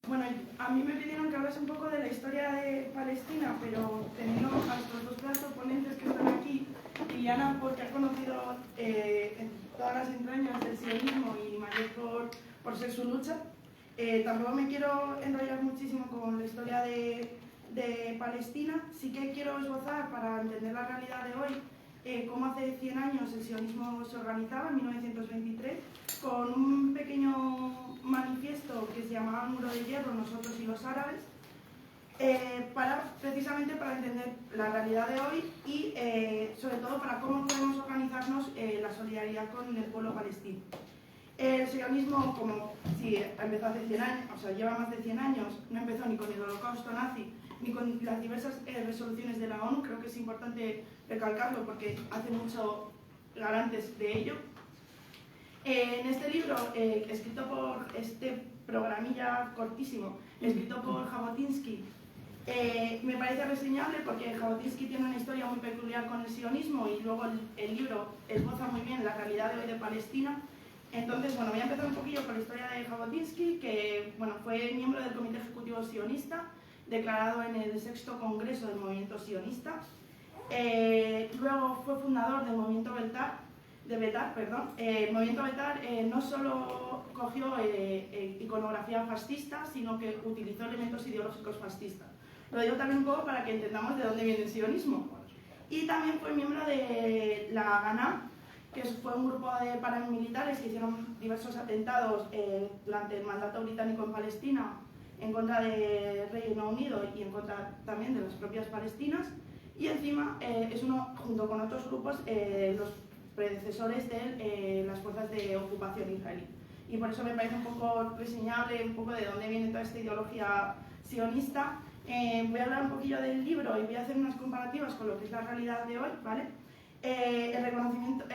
Bueno, a mí me pidieron que hablase un poco de la historia de Palestina, pero teniendo a estos dos grandes ponentes que están aquí, Liliana porque ha conocido todas las entrañas del sionismo y Mayer por ser su lucha, tampoco me quiero enrollar muchísimo con la historia de Palestina. Sí que quiero esbozar, para entender la realidad de hoy, cómo hace 100 años el sionismo se organizaba, en 1923, con un pequeño manifiesto que se llamaba Muro de Hierro, nosotros y los árabes, precisamente para entender la realidad de hoy y sobre todo para cómo podemos organizarnos la solidaridad con el pueblo palestino. El sionismo, como si empezó hace 100 años, o sea, lleva más de 100 años, no empezó ni con el holocausto nazi, ni con las diversas resoluciones de la ONU. Creo que es importante recalcarlo porque hace mucho garantes de ello. En este libro, escrito por este programilla cortísimo, escrito por Jabotinsky, me parece reseñable porque Jabotinsky tiene una historia muy peculiar con el sionismo y luego el libro esboza muy bien la realidad de hoy de Palestina. Entonces, bueno, voy a empezar un poquillo con la historia de Jabotinsky, que bueno, fue miembro del Comité Ejecutivo Sionista, declarado en el 6º Congreso del Movimiento Sionista. Luego fue fundador del movimiento Betar. El movimiento Betar no solo cogió iconografía fascista, sino que utilizó elementos ideológicos fascistas. Lo digo también un poco para que entendamos de dónde viene el sionismo. Y también fue miembro de la Haganah, que fue un grupo de paramilitares que hicieron diversos atentados durante el mandato británico en Palestina en contra del Reino Unido y en contra también de las propias palestinas. Y encima es uno, junto con otros grupos, los predecesores de las fuerzas de ocupación israelí. Y por eso me parece un poco reseñable, un poco de dónde viene toda esta ideología sionista. Voy a hablar un poquillo del libro y voy a hacer unas comparativas con lo que es la realidad de hoy, ¿vale? El reconocimiento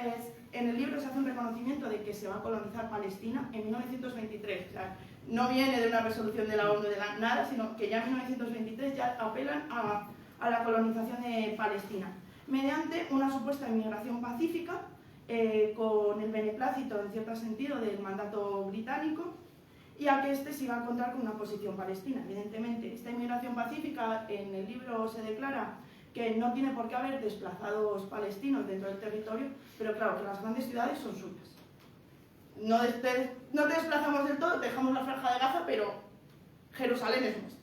en el libro se hace un reconocimiento de que se va a colonizar Palestina en 1923. O sea, no viene de una resolución de la ONU de nada, sino que ya en 1923 ya apelan a la colonización de Palestina mediante una supuesta inmigración pacífica, con el beneplácito en cierto sentido del mandato británico, y a que este se iba a contar con una posición palestina. Evidentemente, esta inmigración pacífica, en el libro se declara que no tiene por qué haber desplazados palestinos dentro del territorio, pero claro, que las grandes ciudades son suyas. No te desplazamos del todo, dejamos la franja de Gaza, pero Jerusalén es nuestra.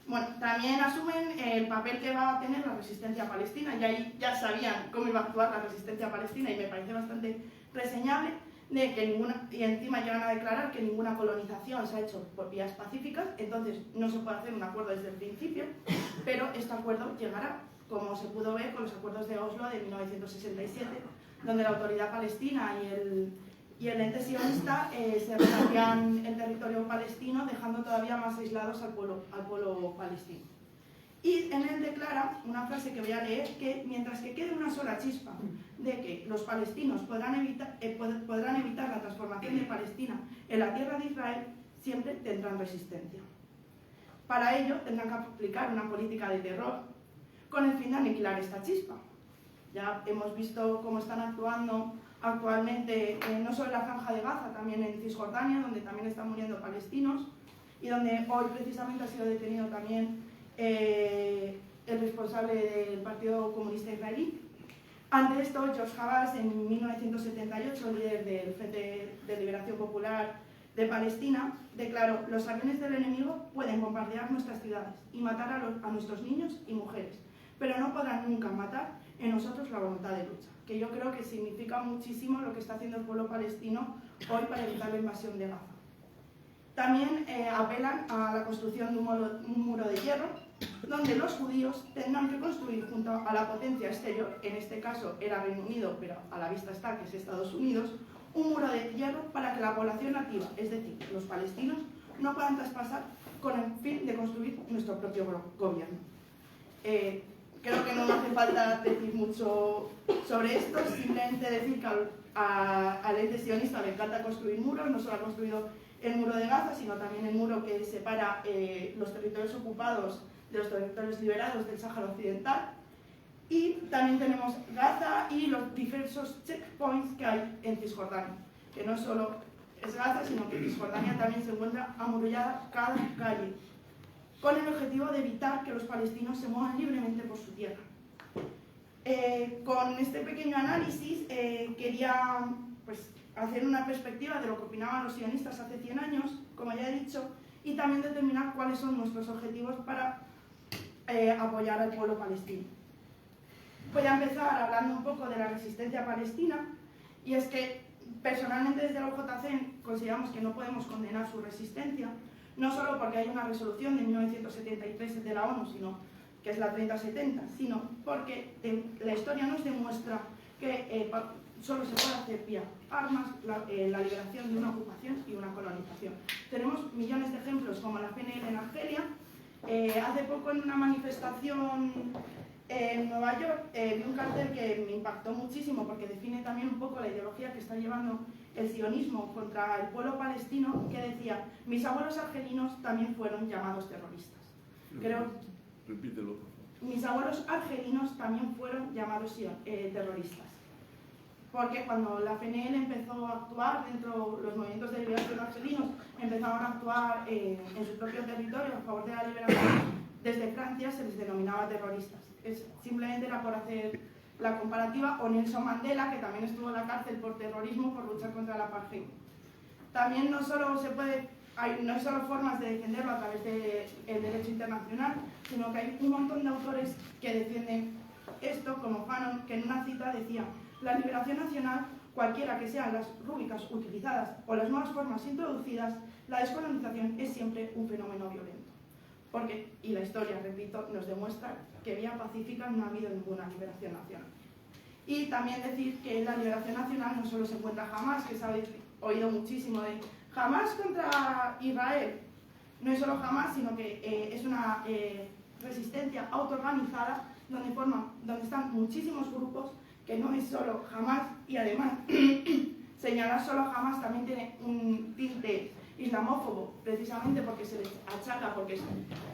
Bueno, también asumen el papel que va a tener la resistencia palestina, y ahí ya sabían cómo iba a actuar la resistencia palestina y me parece bastante reseñable, de que y encima llegan a declarar que ninguna colonización se ha hecho por vías pacíficas. Entonces no se puede hacer un acuerdo desde el principio, pero este acuerdo llegará, como se pudo ver con los acuerdos de Oslo de 1967, donde la autoridad palestina y el ente sionista se repartían el territorio palestino, dejando todavía más aislados al pueblo palestino. Y en él declara una frase que voy a leer, que mientras que quede una sola chispa de que los palestinos podrán evitar la transformación de Palestina en la tierra de Israel, siempre tendrán resistencia. Para ello tendrán que aplicar una política de terror con el fin de aniquilar esta chispa. Ya hemos visto cómo están actuando actualmente, no solo en la Franja de Gaza, también en Cisjordania, donde también están muriendo palestinos, y donde hoy precisamente ha sido detenido también el responsable del Partido Comunista Israelí. Ante esto, George Habas, en 1978, líder del Frente de Liberación Popular de Palestina, declaró: los aviones del enemigo pueden bombardear nuestras ciudades y matar a nuestros niños y mujeres, pero no podrán nunca matar en nosotros la voluntad de lucha, que yo creo que significa muchísimo lo que está haciendo el pueblo palestino hoy para evitar la invasión de Gaza. También apelan a la construcción de un muro de hierro, donde los judíos tendrán que construir junto a la potencia exterior, en este caso era Reino Unido, pero a la vista está que es Estados Unidos, un muro de hierro para que la población nativa, es decir, los palestinos, no puedan traspasar con el fin de construir nuestro propio gobierno. Creo que no me hace falta decir mucho sobre esto, simplemente decir que al ente sionista le encanta construir muros. No solo ha construido el muro de Gaza, sino también el muro que separa los territorios ocupados de los territorios liberados del Sáhara Occidental. Y también tenemos Gaza y los diversos checkpoints que hay en Cisjordania, que no es solo es Gaza, sino que Cisjordania también se encuentra amurallada cada calle, con el objetivo de evitar que los palestinos se muevan libremente por su tierra. Con este pequeño análisis quería pues, hacer una perspectiva de lo que opinaban los sionistas hace 100 años, como ya he dicho, y también determinar cuáles son nuestros objetivos para apoyar al pueblo palestino. Voy a empezar hablando un poco de la resistencia palestina, y es que personalmente desde la UJC consideramos que no podemos condenar su resistencia, no solo porque hay una resolución de 1973 de la ONU, que es la 3070, sino porque la historia nos demuestra que solo se puede hacer vía armas la liberación de una ocupación y una colonización. Tenemos millones de ejemplos como la PNL en Argelia. Hace poco en una manifestación en Nueva York vi un cartel que me impactó muchísimo porque define también un poco la ideología que está llevando el sionismo contra el pueblo palestino, que decía: mis abuelos argelinos también fueron llamados terroristas. Repítelo. Mis abuelos argelinos también fueron llamados terroristas. Porque cuando la PNL empezó a actuar dentro de los movimientos de liberación argelinos, empezaron a actuar en su propio territorio a favor de la liberación, desde Francia se les denominaba terroristas. Simplemente era por hacer la comparativa, o Nelson Mandela, que también estuvo en la cárcel por terrorismo, por luchar contra el apartheid. También no solo hay solo formas de defenderlo a través del derecho internacional, sino que hay un montón de autores que defienden esto, como Fanon, que en una cita decía: la liberación nacional, cualquiera que sean las rúbricas utilizadas o las nuevas formas introducidas, la descolonización es siempre un fenómeno violento. Y la historia, repito, nos demuestra que vía pacífica no ha habido ninguna liberación nacional. Y también decir que la liberación nacional no solo se encuentra Hamás, que se ha oído muchísimo de Hamás contra Israel. No es solo Hamás, sino que es una resistencia autoorganizada donde están muchísimos grupos, que no es solo Hamás, y además señalar solo Hamás también tiene un tinte islamófobo, precisamente porque se les achaca, porque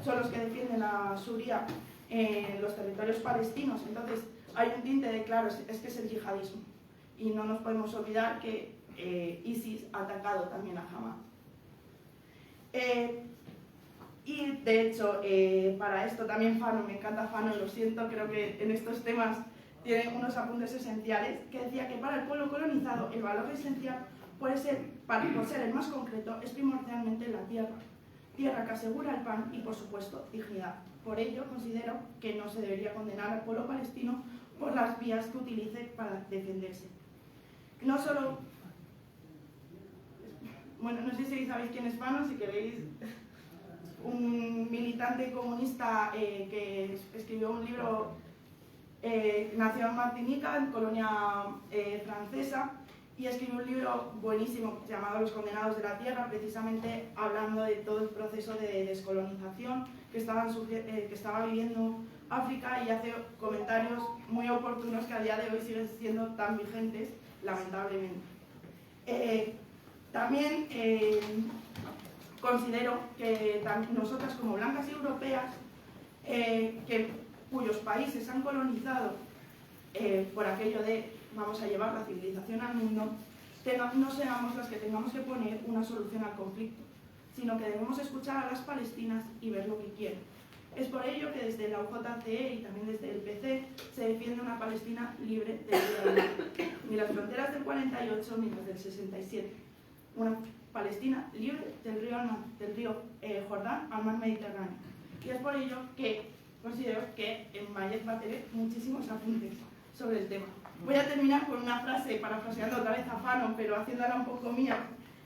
son los que defienden la Sharia en los territorios palestinos. Entonces hay un tinte de, claro, es que es el yihadismo, y no nos podemos olvidar que ISIS ha atacado también a Hamás. Y de hecho, para esto también Fanon, me encanta Fanon, lo siento, creo que en estos temas tiene unos apuntes esenciales, que decía que para el pueblo colonizado el valor esencial por ser el más concreto, es primordialmente la tierra que asegura el pan y, por supuesto, dignidad. Por ello, considero que no se debería condenar al pueblo palestino por las vías que utilice para defenderse. No solo... Bueno, no sé si sabéis quién es Fanon, si queréis... Un militante comunista que escribió un libro, nació en Martinica, en colonia francesa, y escribió un libro buenísimo llamado Los condenados de la tierra, precisamente hablando de todo el proceso de descolonización que estaba viviendo África, y hace comentarios muy oportunos que a día de hoy siguen siendo tan vigentes, lamentablemente. También considero que nosotras, como blancas y europeas, cuyos países han colonizado por aquello de vamos a llevar la civilización al mundo, no seamos las que tengamos que poner una solución al conflicto, sino que debemos escuchar a las palestinas y ver lo que quieren. Es por ello que desde la UJCE y también desde el PC se defiende una Palestina libre del río al mar, ni las fronteras del 48 ni las del 67. Una Palestina libre del río al mar, del río Jordán al mar Mediterráneo. Y es por ello que considero que en Mayet va a tener muchísimos apuntes sobre el tema. Voy a terminar con una frase, parafraseando otra vez a Fanon, pero haciéndola un poco mía,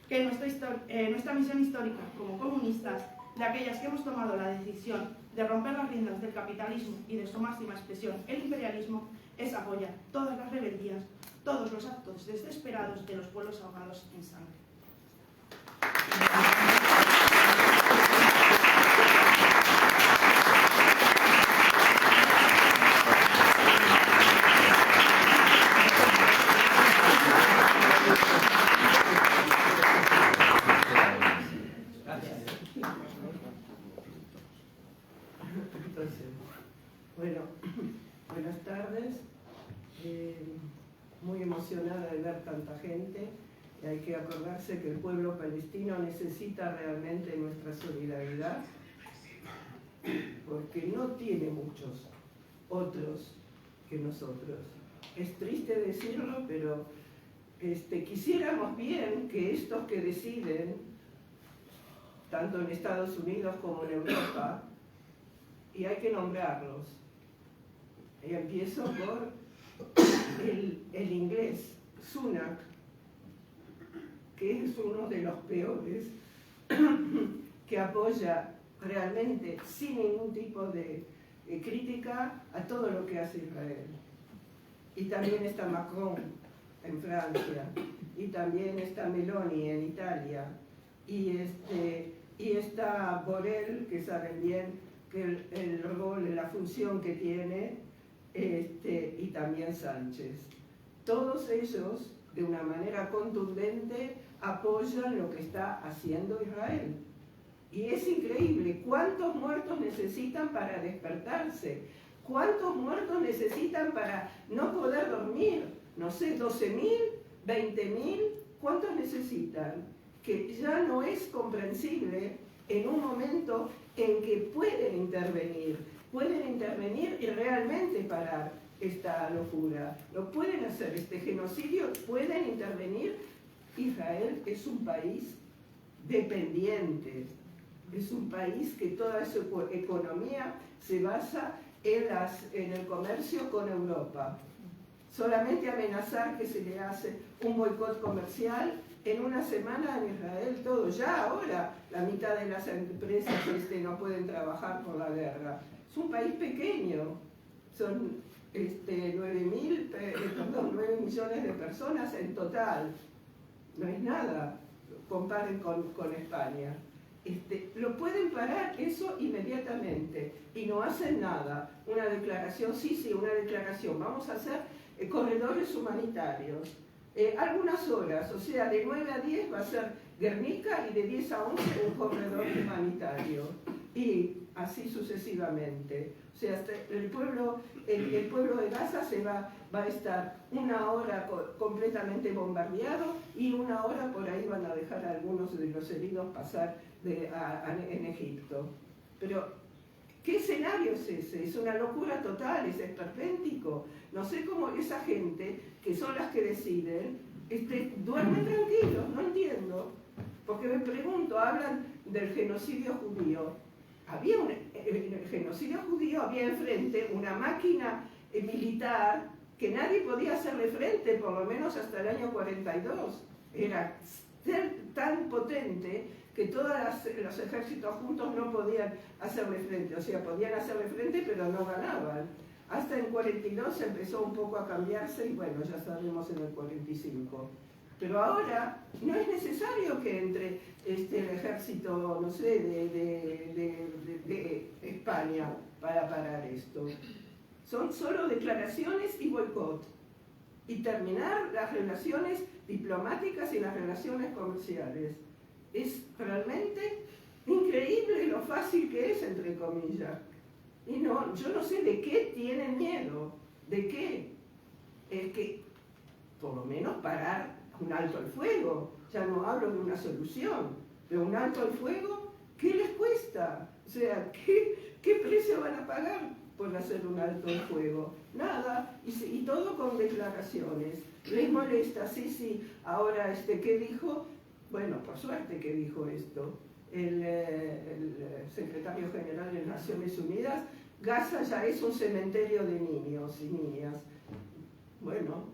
que nuestra misión histórica como comunistas, de aquellas que hemos tomado la decisión de romper las riendas del capitalismo y de su máxima expresión, el imperialismo, es apoyar todas las rebeldías, todos los actos desesperados de los pueblos ahogados en sangre. Bueno, buenas tardes. Muy emocionada de ver tanta gente. Y hay que acordarse que el pueblo palestino necesita realmente nuestra solidaridad, porque no tiene muchos otros que nosotros. Es triste decirlo, pero quisiéramos bien que estos que deciden, tanto en Estados Unidos como en Europa, y hay que nombrarlos. Y empiezo por el inglés, Sunak, que es uno de los peores, que apoya realmente sin ningún tipo de crítica a todo lo que hace Israel. Y también está Macron en Francia, y también está Meloni en Italia, y está Borrell, que saben bien que el rol, la función que tiene, y también Sánchez. Todos ellos, de una manera contundente, apoyan lo que está haciendo Israel. Y es increíble cuántos muertos necesitan para despertarse, cuántos muertos necesitan para no poder dormir. No sé, 12.000, 20.000, ¿cuántos necesitan? Que ya no es comprensible en un momento en que pueden intervenir y realmente parar esta locura. Lo pueden hacer, este genocidio, pueden intervenir. Israel es un país dependiente, es un país que toda su economía se basa en el comercio con Europa. Solamente amenazar que se le hace un boicot comercial, en una semana en Israel todo, ya ahora la mitad de las empresas no pueden trabajar por la guerra. Es un país pequeño, son 9 millones de personas en total, no es nada, comparen con España. Lo pueden parar eso inmediatamente y no hacen nada. Una declaración, sí, una declaración, vamos a hacer corredores humanitarios. Algunas horas, o sea, de 9 a 10 va a ser Guernica y de 10 a 11 un corredor humanitario. Y así sucesivamente. O sea, el pueblo de Gaza va a estar una hora completamente bombardeado y una hora por ahí van a dejar a algunos de los heridos pasar en Egipto. Pero, ¿qué escenario es ese? Es una locura total, es esperpéntico. No sé cómo esa gente, que son las que deciden, duermen tranquilos, no entiendo. Porque me pregunto, hablan del genocidio judío. En el genocidio judío había enfrente una máquina militar que nadie podía hacerle frente, por lo menos hasta el año 42. Era tan potente que todos los ejércitos juntos no podían hacerle frente. O sea, podían hacerle frente, pero no ganaban. Hasta en 42 empezó un poco a cambiarse y bueno, ya sabemos en el 45. Pero ahora no es necesario que entre el ejército, no sé, de España para parar esto. Son solo declaraciones y boicot. Y terminar las relaciones diplomáticas y las relaciones comerciales. Es realmente increíble lo fácil que es, entre comillas. Y no, yo no sé de qué tienen miedo. ¿De qué? Es que, por lo menos, parar un alto al fuego. Ya no hablo de una solución, pero un alto al fuego, ¿qué les cuesta? O sea, ¿qué precio van a pagar por hacer un alto al fuego? Nada, y todo con declaraciones. ¿Les molesta? Sí, ahora, ¿qué dijo? Bueno, por suerte que dijo esto el secretario general de Naciones Unidas. Gaza ya es un cementerio de niños y niñas. Bueno,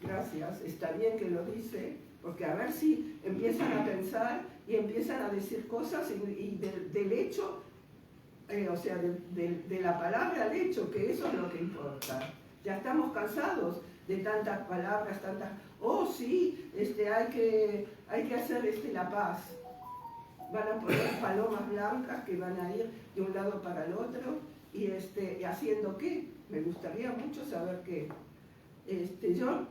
gracias, está bien que lo dice, porque a ver si empiezan a pensar y empiezan a decir cosas y del hecho, o sea, de la palabra al hecho, que eso es lo que importa. Ya estamos cansados de tantas palabras, sí, hay que hacer la paz. Van a poner palomas blancas que van a ir de un lado para el otro y ¿haciendo qué? Me gustaría mucho saber qué. Yo,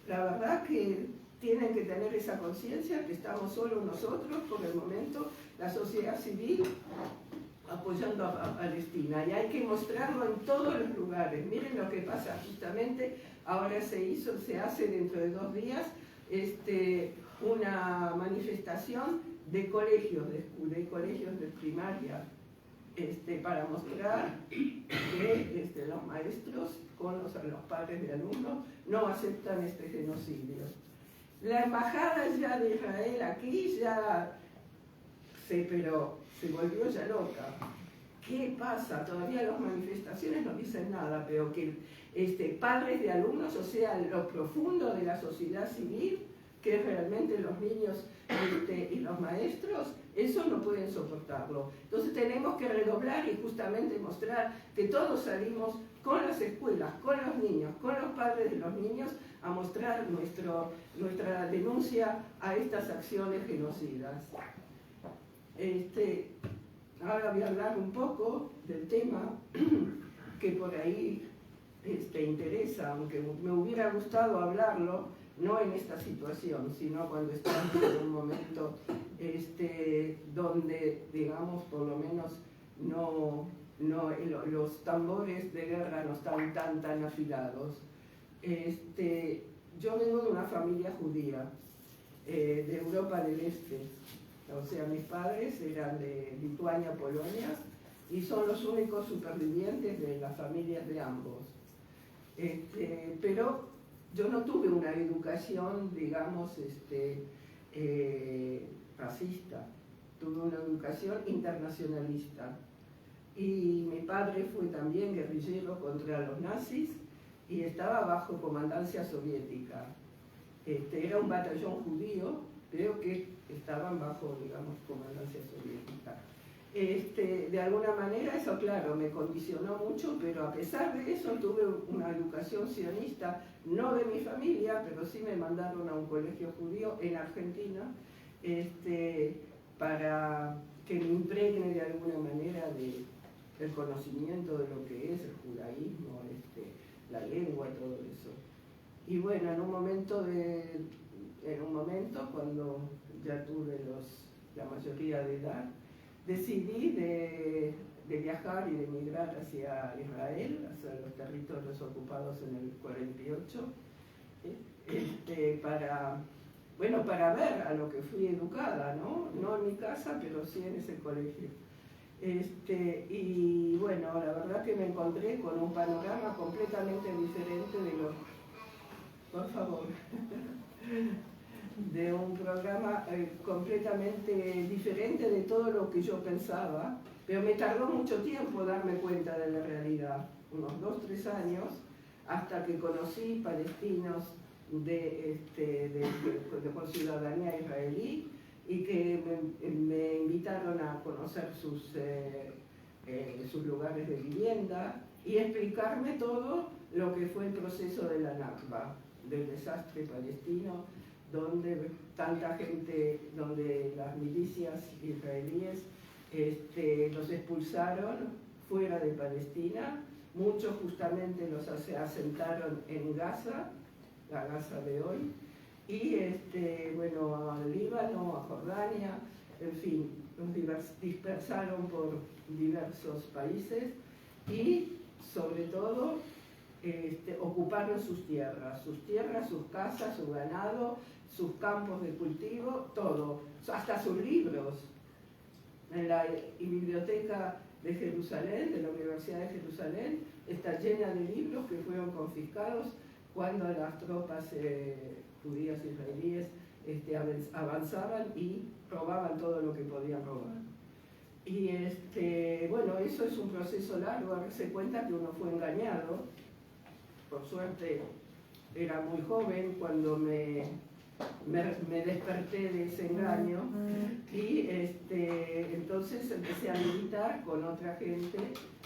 la verdad que tienen que tener esa conciencia que estamos solo nosotros, por el momento, la sociedad civil, apoyando a Palestina. Y hay que mostrarlo en todos los lugares. Miren lo que pasa justamente, ahora se hace dentro de 2 días, una manifestación de colegios de primaria, para mostrar que los maestros con los padres de alumnos no aceptan este genocidio. La embajada ya de Israel aquí se volvió ya loca. ¿Qué pasa? Todavía las manifestaciones no dicen nada, pero que padres de alumnos, o sea, lo profundo de la sociedad civil, que es realmente los niños y los maestros, eso no pueden soportarlo. Entonces tenemos que redoblar y justamente mostrar que todos salimos con las escuelas, con los niños, con los padres de los niños, a mostrar nuestra denuncia a estas acciones genocidas. Ahora voy a hablar un poco del tema que por ahí interesa, aunque me hubiera gustado hablarlo, no en esta situación, sino cuando estamos en un momento donde, digamos, por lo menos los tambores de guerra no están tan afilados. Yo vengo de una familia judía, de Europa del Este. O sea, mis padres eran de Lituania, Polonia, y son los únicos supervivientes de las familias de ambos. Pero yo no tuve una educación, digamos, racista. Tuve una educación internacionalista. Y mi padre fue también guerrillero contra los nazis y estaba bajo comandancia soviética. Era un batallón judío, creo que estaban bajo, digamos, comandancia soviética. De alguna manera eso, claro, me condicionó mucho, pero a pesar de eso tuve una educación sionista, no de mi familia, pero sí me mandaron a un colegio judío en Argentina, para que me impregne de alguna manera del conocimiento de lo que es el judaísmo, la lengua y todo eso. Y bueno, en un momento cuando ya tuve la mayoría de edad, decidí de viajar y de emigrar hacia Israel, hacia los territorios ocupados en el 48, para ver a lo que fui educada, no en mi casa, pero sí en ese colegio. Y bueno, la verdad que me encontré con un panorama completamente diferente por favor, de un programa completamente diferente de todo lo que yo pensaba, pero me tardó mucho tiempo darme cuenta de la realidad, unos 2-3 años, hasta que conocí palestinos con ciudadanía israelí y que me invitaron a conocer sus lugares de vivienda y explicarme todo lo que fue el proceso de la Nakba, del desastre palestino, donde tanta gente, donde las milicias israelíes los expulsaron fuera de Palestina, muchos justamente los asentaron en Gaza, la Gaza de hoy, y al Líbano, a Jordania, en fin, los dispersaron por diversos países y sobre todo ocuparon sus tierras, sus casas, su ganado, sus campos de cultivo, todo, hasta sus libros. En la biblioteca de Jerusalén, de la Universidad de Jerusalén, está llena de libros que fueron confiscados cuando las tropas judías israelíes avanzaban y robaban todo lo que podían robar. Y eso es un proceso largo, darse cuenta que uno fue engañado. Por suerte era muy joven cuando me desperté de ese engaño y entonces empecé a militar con otra gente,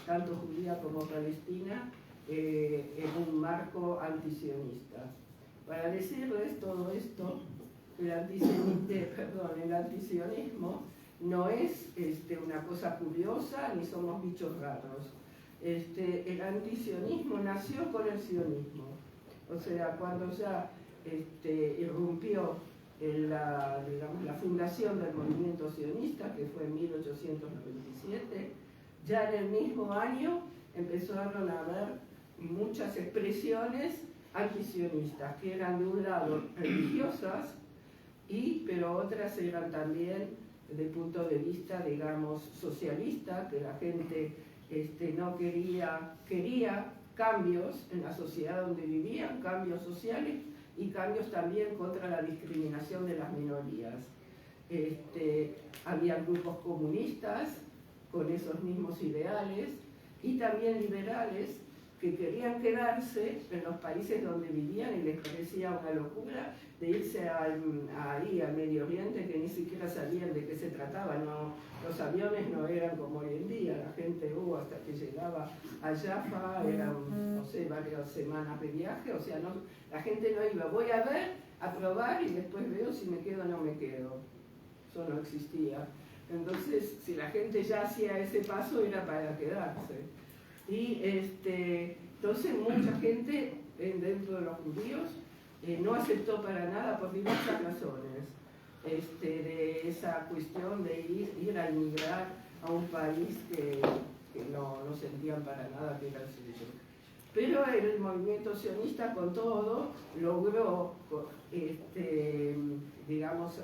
tanto judía como palestina, en un marco antisionista. Para decirles todo esto, el antisionismo no es una cosa curiosa ni somos bichos raros. El antisionismo nació con el sionismo, o sea, cuando ya irrumpió la fundación del movimiento sionista, que fue en 1897, ya en el mismo año empezaron a haber muchas expresiones antisionistas, que eran de un lado religiosas, pero otras eran también desde el punto de vista, digamos, socialista, que la gente no quería cambios en la sociedad donde vivían, cambios sociales y cambios también contra la discriminación de las minorías. Había grupos comunistas con esos mismos ideales y también liberales que querían quedarse en los países donde vivían y les parecía una locura de irse ahí al Medio Oriente, que ni siquiera sabían de qué se trataba. Los aviones no eran como hoy en día, la gente hasta que llegaba a Jaffa eran, no sé, varias semanas de viaje, o sea, la gente no iba, voy a ver, a probar y después veo si me quedo o no me quedo. Eso no existía. Entonces, si la gente ya hacía ese paso era para quedarse. Y entonces mucha gente dentro de los judíos no aceptó para nada por diversas razones de esa cuestión de ir a inmigrar a un país que no sentían para nada que era el suyo. Pero el movimiento sionista con todo logró, digamos,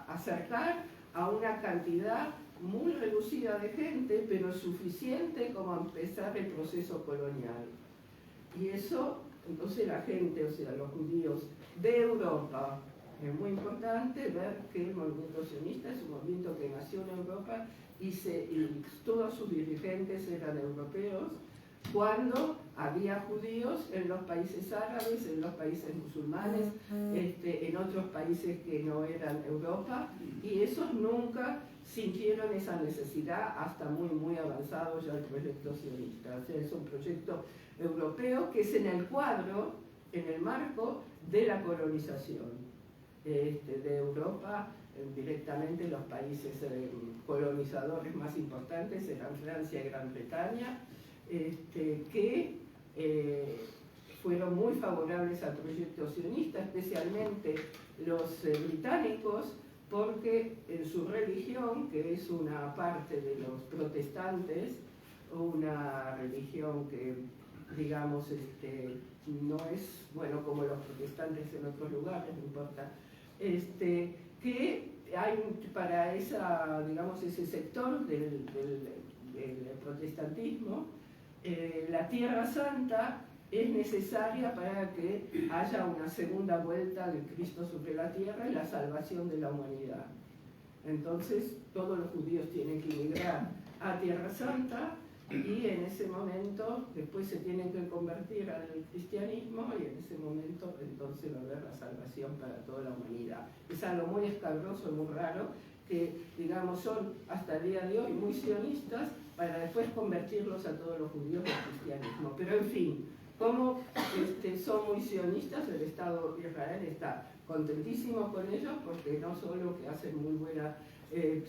acercar a una cantidad muy reducida de gente, pero suficiente como empezar el proceso colonial. Y eso, entonces la gente, o sea, los judíos de Europa, es muy importante ver que el movimiento sionista es un movimiento que nació en Europa y todos sus dirigentes eran europeos, cuando había judíos en los países árabes, en los países musulmanes, en otros países que no eran Europa, y esos nunca sintieron esa necesidad hasta muy avanzado ya el proyecto sionista. O sea, es un proyecto europeo que es en el cuadro, en el marco de la colonización de Europa. Directamente los países colonizadores más importantes eran Francia y Gran Bretaña, que fueron muy favorables al proyecto sionista, especialmente los británicos, porque en su religión, que es una parte de los protestantes, una religión que, digamos, no es, bueno, como los protestantes en otros lugares, no importa, que hay para digamos, ese sector del protestantismo, la Tierra Santa es necesaria para que haya una segunda vuelta de Cristo sobre la tierra y la salvación de la humanidad. Entonces, todos los judíos tienen que emigrar a Tierra Santa y en ese momento después se tienen que convertir al cristianismo y en ese momento entonces va a haber la salvación para toda la humanidad. Es algo muy escabroso, muy raro, que digamos son hasta el día de hoy muy sionistas para después convertirlos a todos los judíos al cristianismo. Pero en fin, como son muy sionistas, el Estado de Israel está contentísimo con ellos porque no solo que hacen muy buena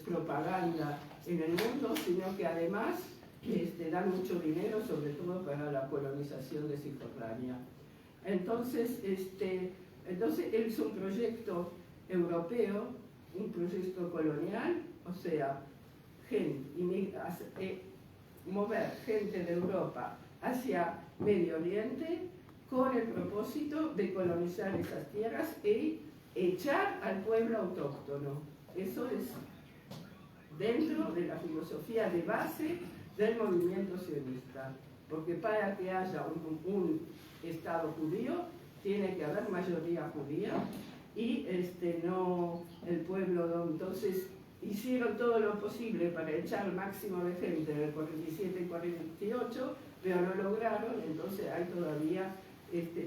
propaganda en el mundo, sino que además dan mucho dinero, sobre todo para la colonización de Cisjordania. Entonces es un proyecto europeo, un proyecto colonial, o sea, mover gente de Europa hacia Medio Oriente con el propósito de colonizar esas tierras y echar al pueblo autóctono. Eso es dentro de la filosofía de base del movimiento sionista, porque para que haya un Estado judío tiene que haber mayoría judía y no el pueblo. Entonces hicieron todo lo posible para echar el máximo de gente en el 47 y 48, pero no lograron. Entonces hay todavía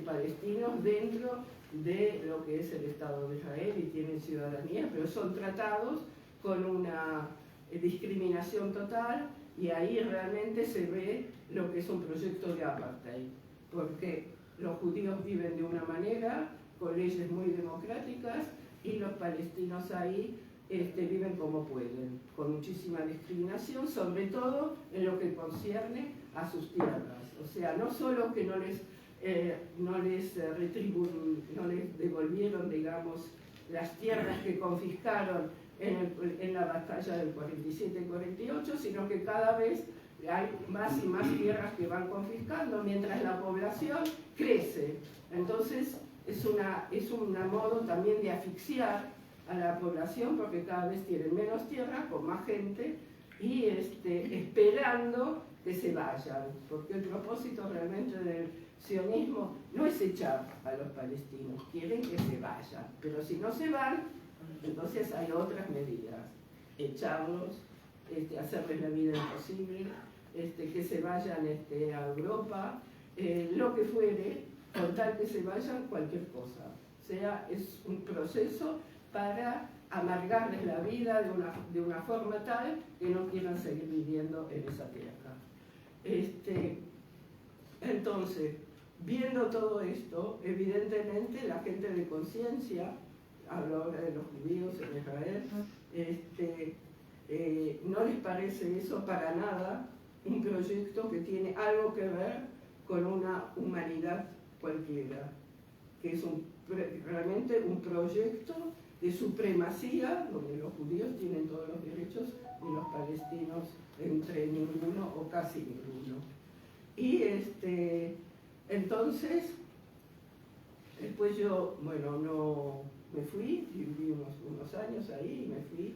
palestinos dentro de lo que es el Estado de Israel y tienen ciudadanía, pero son tratados con una discriminación total, y ahí realmente se ve lo que es un proyecto de apartheid, porque los judíos viven de una manera, con leyes muy democráticas, y los palestinos ahí viven como pueden, con muchísima discriminación, sobre todo en lo que concierne a sus tierras. O sea, no solo que no les devolvieron, digamos, las tierras que confiscaron en la batalla del 47 y 48, sino que cada vez hay más y más tierras que van confiscando mientras la población crece. Entonces es un modo también de asfixiar a la población porque cada vez tienen menos tierra, con más gente, y esperando que se vayan, porque el propósito realmente del sionismo no es echar a los palestinos, quieren que se vayan, pero si no se van, entonces hay otras medidas, echarlos, hacerles la vida imposible, que se vayan a Europa, lo que fuere, con tal que se vayan cualquier cosa. O sea, es un proceso para amargarles la vida de una forma tal que no quieran seguir viviendo en esa tierra. Entonces, viendo todo esto, evidentemente la gente de conciencia, hablo ahora de los judíos en Israel, no les parece eso para nada un proyecto que tiene algo que ver con una humanidad cualquiera, que es realmente un proyecto de supremacía, donde los judíos tienen todos los derechos y los palestinos entre ninguno o casi ninguno. Y entonces, después yo, bueno, no me fui, viví unos años ahí, me fui,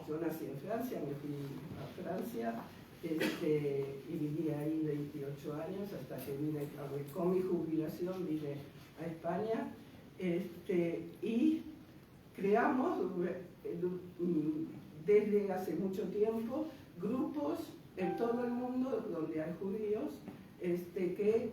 yo nací en Francia, me fui a Francia, y viví ahí 28 años hasta que vine, con mi jubilación vine a España, y creamos desde hace mucho tiempo grupos en todo el mundo donde hay judíos que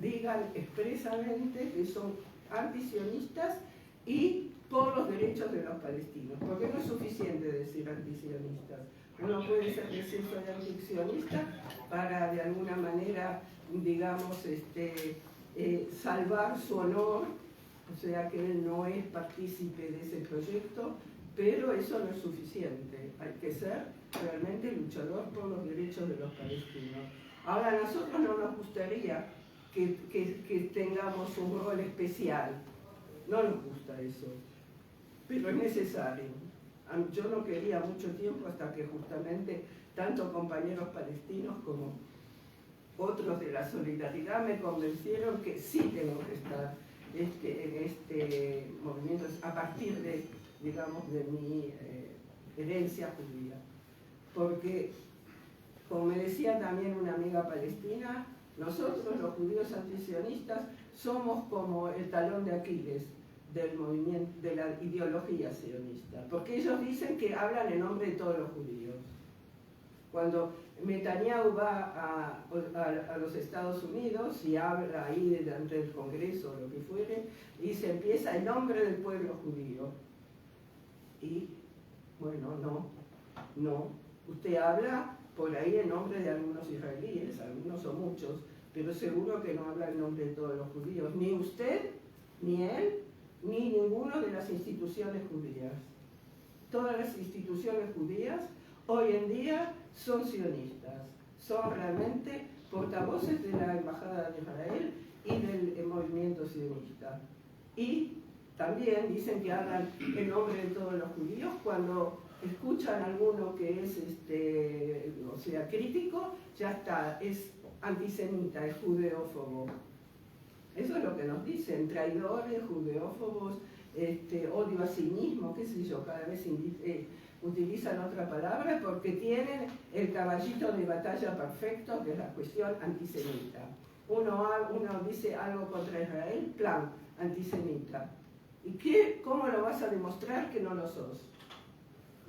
digan expresamente que son antisionistas y por los derechos de los palestinos, porque no es suficiente decir antisionistas. Uno puede decir soy antisionista para de alguna manera, digamos, salvar su honor, o sea que él no es partícipe de ese proyecto, pero eso no es suficiente. Hay que ser realmente luchador por los derechos de los palestinos. Ahora, a nosotros no nos gustaría que tengamos un rol especial. No nos gusta eso, pero es necesario. Yo no quería mucho tiempo hasta que justamente tanto compañeros palestinos como otros de la solidaridad me convencieron que sí tengo que estar en este movimiento a partir de, digamos, de mi herencia judía. Porque, como me decía también una amiga palestina, nosotros los judíos antisionistas somos como el talón de Aquiles del movimiento, de la ideología sionista, porque ellos dicen que hablan en nombre de todos los judíos. Cuando Netanyahu va a los Estados Unidos y habla ahí delante del Congreso o lo que fuere, y se empieza en nombre del pueblo judío. Y, bueno, no. Usted habla por ahí en nombre de algunos israelíes, algunos o muchos, pero seguro que no habla en nombre de todos los judíos. Ni usted, ni él, ni ninguno de las instituciones judías. Todas las instituciones judías hoy en día son sionistas, son realmente portavoces de la Embajada de Israel y del movimiento sionista. Y también dicen que hablan en nombre de todos los judíos cuando escuchan a alguno que es o sea, crítico, ya está, es antisemita, es judeófobo. Eso es lo que nos dicen, traidores, judeófobos, odio a sí mismo, qué sé yo, cada vez utilizan otra palabra porque tienen el caballito de batalla perfecto, que es la cuestión antisemita. Uno dice algo contra Israel, plan, antisemita. ¿Y cómo lo vas a demostrar que no lo sos?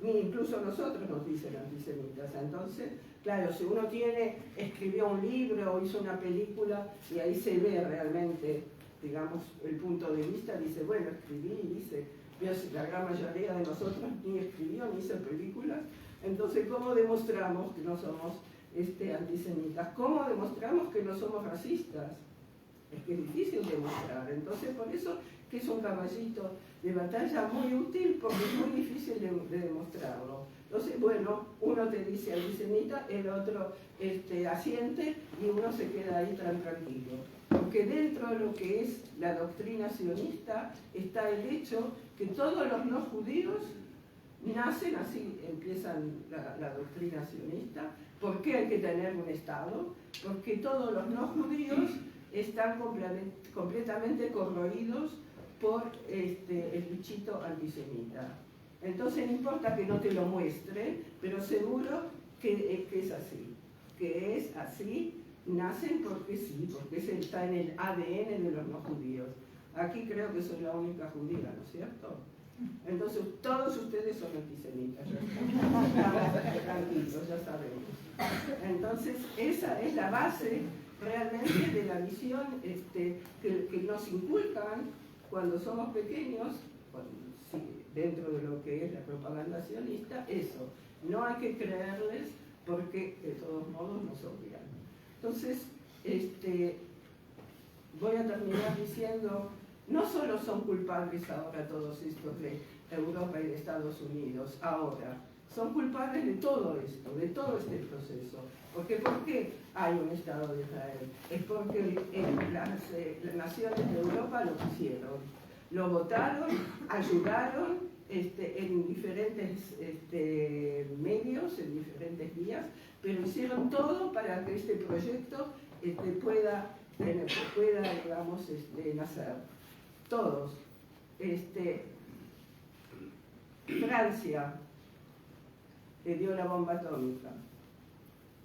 Ni incluso nosotros nos dicen antisemitas. Entonces, claro, si uno escribió un libro o hizo una película y ahí se ve realmente, digamos, el punto de vista, dice, bueno, escribí y dice, la gran mayoría de nosotros ni escribió ni hizo películas. Entonces, ¿cómo demostramos que no somos antisemitas? ¿Cómo demostramos que no somos racistas? Es que es difícil demostrar. Entonces, por eso que es un caballito de batalla muy útil, porque es muy difícil de demostrarlo. Entonces, bueno, uno te dice antisemita, el otro asiente y uno se queda ahí tan tranquilo. Porque dentro de lo que es la doctrina sionista está el hecho que todos los no judíos nacen así, empiezan la doctrina sionista. ¿Por qué hay que tener un Estado? Porque todos los no judíos están completamente corroídos por el bichito antisemita. Entonces no importa que no te lo muestre, pero seguro que es así. Que es así, nacen porque sí, porque está en el ADN de los no judíos. Aquí creo que soy la única judía, ¿no es cierto? Entonces todos ustedes son antisemitas. Tranquilos, ya sabemos. Entonces esa es la base realmente de la visión que nos inculcan cuando somos pequeños, dentro de lo que es la propaganda sionista, eso. No hay que creerles porque de todos modos nos odian. Entonces, voy a terminar diciendo, no solo son culpables ahora todos estos de Europa y de Estados Unidos, ahora, son culpables de todo esto, de todo este proceso. Porque ¿por qué hay un Estado de Israel? Es porque las naciones de Europa lo quisieron, lo votaron, ayudaron en diferentes medios, en diferentes vías, pero hicieron todo para que este proyecto pueda, digamos, nacer. Todos. Francia le dio la bomba atómica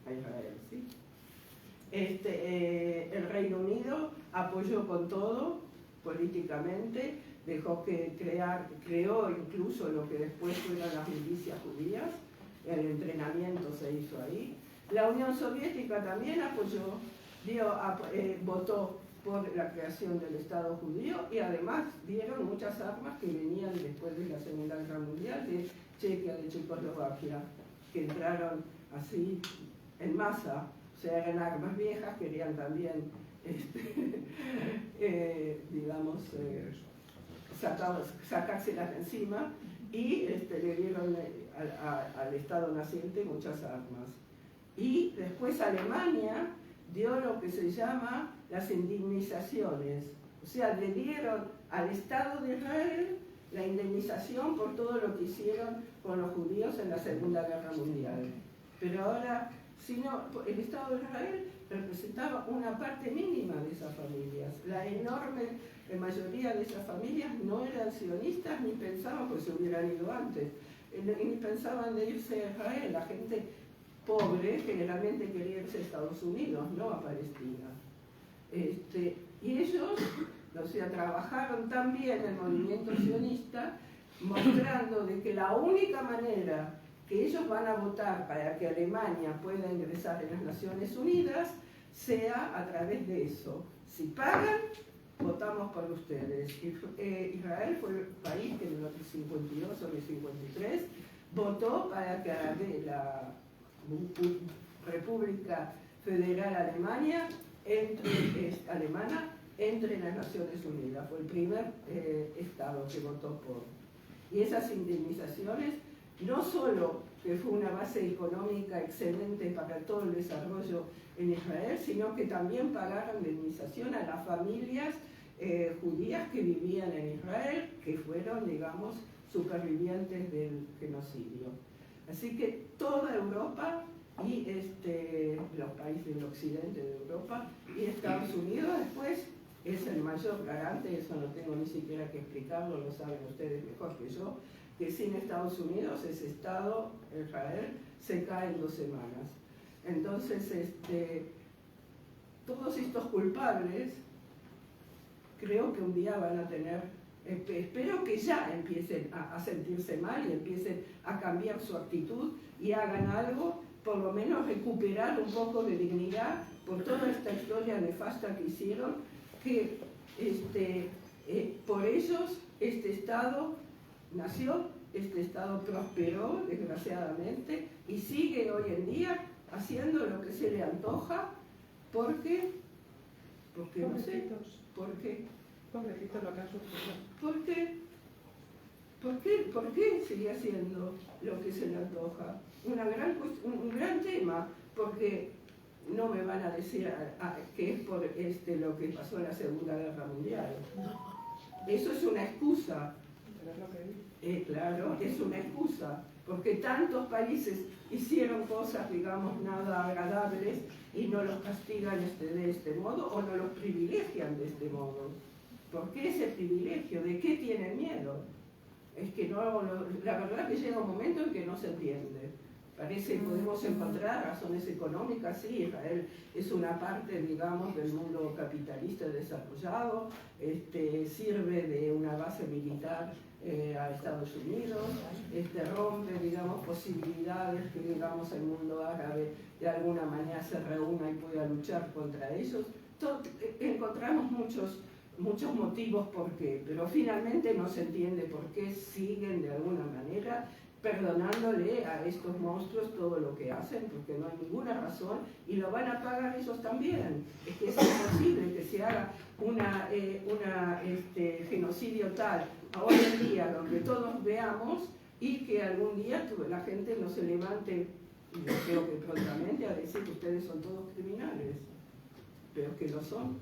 a Israel, ¿sí? El Reino Unido apoyó con todo, políticamente, dejó que creó incluso lo que después fueron las milicias judías, el entrenamiento se hizo ahí. La Unión Soviética también apoyó, votó por la creación del Estado judío y además dieron muchas armas que venían después de la Segunda Guerra Mundial de Chequia, de Checoslovaquia, que entraron así en masa, o sea, eran armas viejas, querían también, digamos, sacárselas de encima y le dieron al Estado naciente muchas armas. Y después Alemania dio lo que se llama las indemnizaciones, o sea, le dieron al Estado de Israel la indemnización por todo lo que hicieron con los judíos en la Segunda Guerra Mundial. Pero ahora, si no, el Estado de Israel representaba una parte mínima de esas familias. La enorme mayoría de esas familias no eran sionistas ni pensaban, pues se hubieran ido antes, ni pensaban de irse a Israel. La gente pobre generalmente quería irse a Estados Unidos, no a Palestina. Y ellos, o sea, trabajaron también en el movimiento sionista, mostrando de que la única manera que ellos van a votar para que Alemania pueda ingresar en las Naciones Unidas sea a través de eso. Si pagan, votamos por ustedes. Israel fue el país que en el 52 o el 53 votó para que la República Federal Alemana entre en las Naciones Unidas. Fue el primer Estado que votó por. Y esas indemnizaciones, no solo que fue una base económica excelente para todo el desarrollo en Israel, sino que también pagaron indemnización a las familias judías que vivían en Israel, que fueron, digamos, supervivientes del genocidio. Así que toda Europa y los países del occidente de Europa y Estados Unidos después es el mayor garante, eso no tengo ni siquiera que explicarlo, lo saben ustedes mejor que yo, que sin Estados Unidos ese Estado, Israel, se cae en 2 semanas. Entonces, todos estos culpables creo que un día van a tener, espero que ya empiecen a sentirse mal y empiecen a cambiar su actitud y hagan algo, por lo menos recuperar un poco de dignidad por toda esta historia nefasta que hicieron, que por ellos este Estado nació, este Estado prosperó, desgraciadamente, y sigue hoy en día haciendo lo que se le antoja, porque no sé, ¿por qué? Pobrecitos lo que han sufrido. ¿Por qué sigue haciendo lo que se le antoja? Un gran tema, porque no me van a decir que es por lo que pasó en la Segunda Guerra Mundial. Eso es una excusa. Claro, es una excusa, porque tantos países hicieron cosas, digamos, nada agradables y no los castigan de este modo o no los privilegian de este modo. ¿Por qué ese privilegio? ¿De qué tienen miedo? Es que no, la verdad que llega un momento en que no se entiende. Parece que podemos encontrar razones económicas, sí, Israel es una parte, digamos, del mundo capitalista desarrollado, sirve de una base militar a Estados Unidos, rompe, digamos, posibilidades que, digamos, el mundo árabe de alguna manera se reúna y pueda luchar contra ellos. Encontramos muchos motivos por qué, pero finalmente no se entiende por qué siguen de alguna manera perdonándole a estos monstruos todo lo que hacen, porque no hay ninguna razón y lo van a pagar ellos también. Es que es imposible que se haga un genocidio tal hoy en día donde todos veamos y que algún día la gente no se levante, yo creo que prontamente, a decir que ustedes son todos criminales, pero que lo son.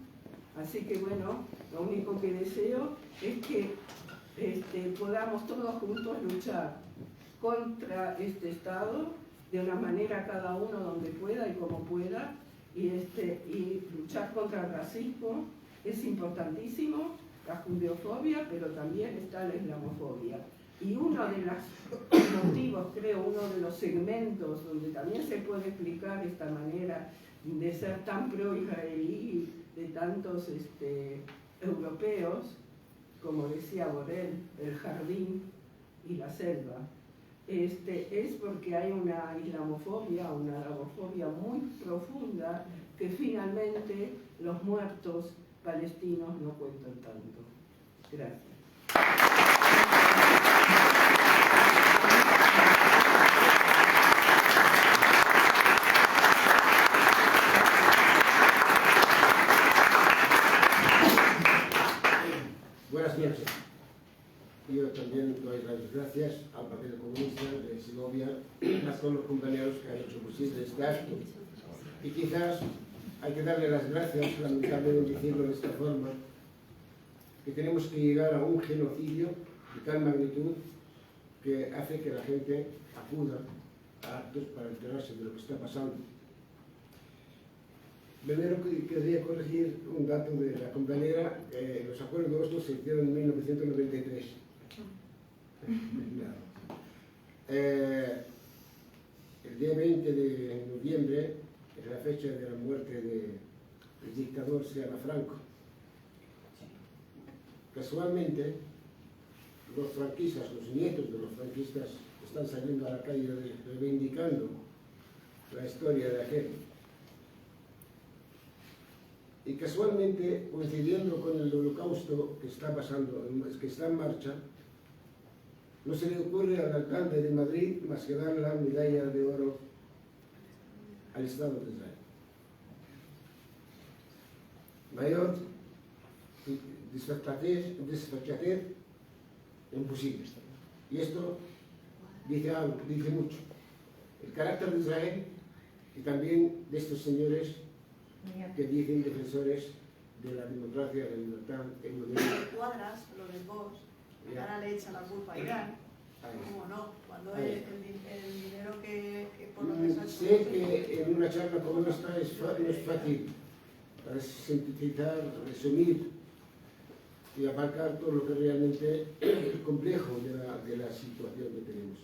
Así que bueno, lo único que deseo es que podamos todos juntos luchar contra este Estado de una manera cada uno donde pueda y como pueda, y luchar contra el racismo es importantísimo, la judeofobia, pero también está la islamofobia. Y uno de los motivos, creo, uno de los segmentos donde también se puede explicar esta manera de ser tan pro-israelí de tantos europeos, como decía Borrell, el jardín y la selva, es porque hay una islamofobia, una arabofobia muy profunda que finalmente los muertos palestinos no cuentan tanto. Gracias. Buenas noches. Yo también doy las gracias al Partido Comunista de Segovia, a todos los compañeros que han hecho posible este acto. Y quizás hay que darle las gracias, lamentablemente decirlo de esta forma, que tenemos que llegar a un genocidio de tal magnitud que hace que la gente acuda a actos para enterarse de lo que está pasando. Primero quería corregir un dato de la compañera. Los acuerdos de Oslo se hicieron en 1993. El día 20 de noviembre es la fecha de la muerte del dictador Serra Franco. Casualmente, los franquistas, los nietos de los franquistas, están saliendo a la calle reivindicando la historia de aquel. Y casualmente, coincidiendo con el holocausto que está pasando, que está en marcha, no se le ocurre al alcalde de Madrid más que dar la medalla de oro al Estado de Israel. Mayor desfachatez imposible. Y esto dice algo, dice mucho. El carácter de Israel y también de estos señores que dicen defensores de la democracia, de la libertad, el modelo. Cuadras, lo del Vox, ahora le echa la culpa a Irán. ¿Cómo no? Cuando el dinero que por lo que se ha hecho... Sé que en una charla como esta no es fácil para sintetizar, resumir y abarcar todo lo que realmente es el complejo de la situación que tenemos.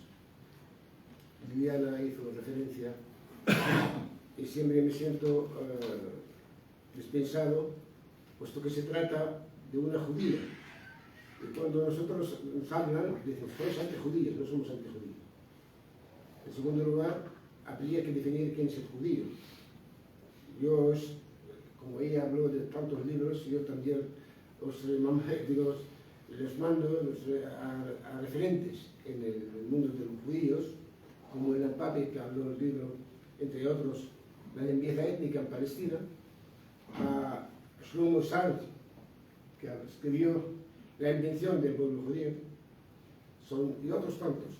Liliana hizo referencia y siempre me siento dispensado, puesto que se trata de una judía. Y cuando nosotros nos hablan, decimos, somos antijudíos, no somos antijudíos. En segundo lugar, habría que definir quién es el judío. Yo, como ella habló de tantos libros, yo también les mando a referentes en el mundo de los judíos, como el Pape, que habló del libro, entre otros, La limpieza étnica en Palestina, a Shlomo Sand, que escribió La invención del pueblo judío, y otros tantos.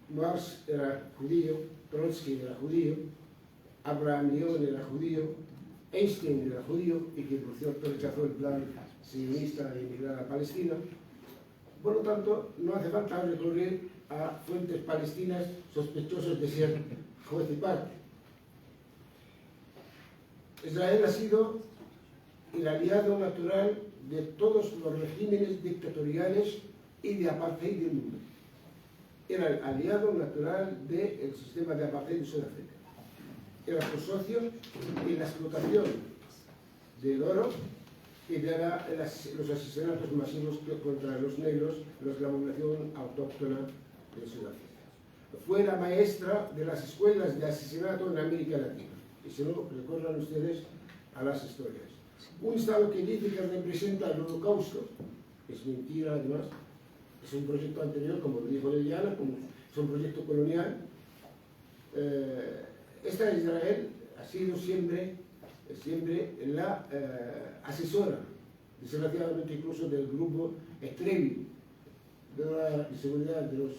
Marx era judío, Trotsky era judío, Abraham Lincoln era judío, Einstein era judío, y que por cierto rechazó el plan sionista de emigrar a Palestina. Por lo tanto, no hace falta recurrir a fuentes palestinas sospechosos de ser juez y parte. Israel ha sido el aliado natural de todos los regímenes dictatoriales y de apartheid del mundo. Era el aliado natural del sistema de apartheid de Sudáfrica. Era su socio en la explotación del oro y de los asesinatos masivos contra los negros, la población autóctona de Sudáfrica. Fue la maestra de las escuelas de asesinato en América Latina. Y si no, recuerdan ustedes a las historias. Un Estado que dice que representa el holocausto, es mentira además, es un proyecto anterior, como lo dijo Liliana, es un proyecto colonial. Esta Israel ha sido siempre la asesora, desgraciadamente incluso del grupo Etrevi, de la seguridad de los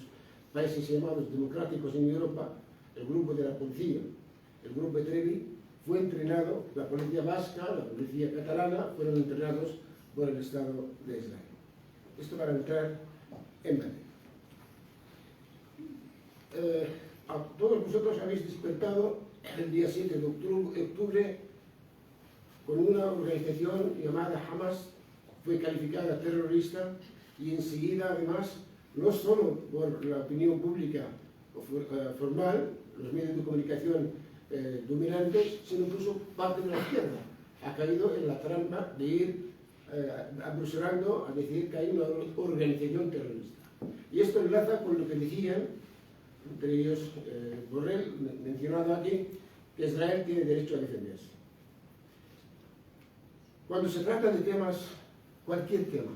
países llamados democráticos en Europa, el grupo de la policía. El grupo Etrevi fue entrenado, la policía vasca, la policía catalana, fueron entrenados por el Estado de Israel. Esto para entrar en materia. Todos vosotros habéis despertado el día 7 de octubre con una organización llamada Hamas, fue calificada terrorista y enseguida además, no solo por la opinión pública formal, los medios de comunicación dominantes, sino incluso parte de la izquierda ha caído en la trampa de ir abrucerando a decir que hay una organización terrorista. Y esto enlaza con lo que decían, entre ellos Borrell, mencionado aquí, que Israel tiene derecho a defenderse. Cuando se trata de temas, cualquier tema,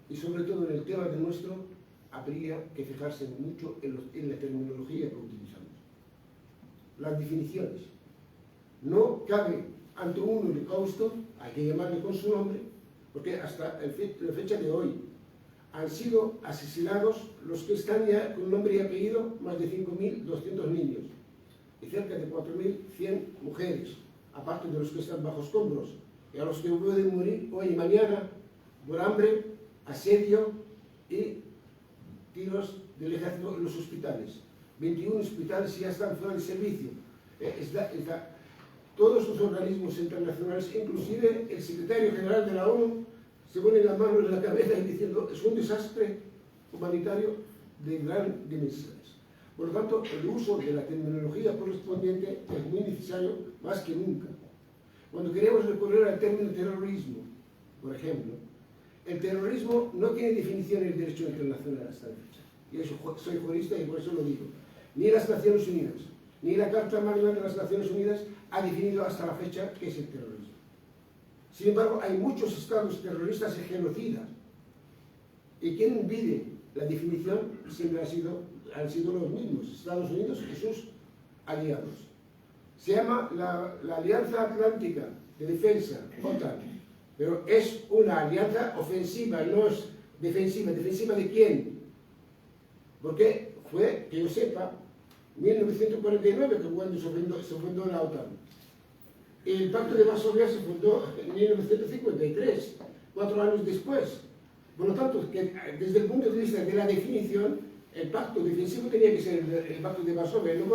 y sobre todo en el tema de nuestro, habría que fijarse mucho en la terminología que utilizamos. Las definiciones. No cabe ante un holocausto, hay que llamarle con su nombre, porque hasta la fecha de hoy han sido asesinados los que están ya con nombre y apellido, más de 5.200 niños y cerca de 4.100 mujeres, aparte de los que están bajo escombros y a los que pueden morir hoy y mañana por hambre, asedio y tiros del ejército en los hospitales. 21 hospitales ya están fuera de servicio. Todos los organismos internacionales, inclusive el secretario general de la ONU, se pone la mano en la cabeza y diciendo es un desastre humanitario de gran dimensiones. Por lo tanto, el uso de la terminología correspondiente es muy necesario más que nunca. Cuando queremos recurrir al término terrorismo, por ejemplo, el terrorismo no tiene definición en el derecho internacional hasta la fecha. Yo soy jurista y por eso lo digo. Ni las Naciones Unidas, ni la Carta Magna de las Naciones Unidas ha definido hasta la fecha qué es el terrorismo. Sin embargo, hay muchos estados terroristas y genocidas. Y quien pide la definición siempre han sido los mismos, Estados Unidos y sus aliados. Se llama la Alianza Atlántica de Defensa, OTAN, pero es una alianza ofensiva, no es defensiva. ¿Defensiva de quién? Porque fue, que yo sepa, 1949 que cuando se fundó la OTAN. El Pacto de Varsovia se fundó en 1953, 4 años después. Por lo tanto, desde el punto de vista de la definición, el pacto defensivo tenía que ser el Pacto de Varsovia, no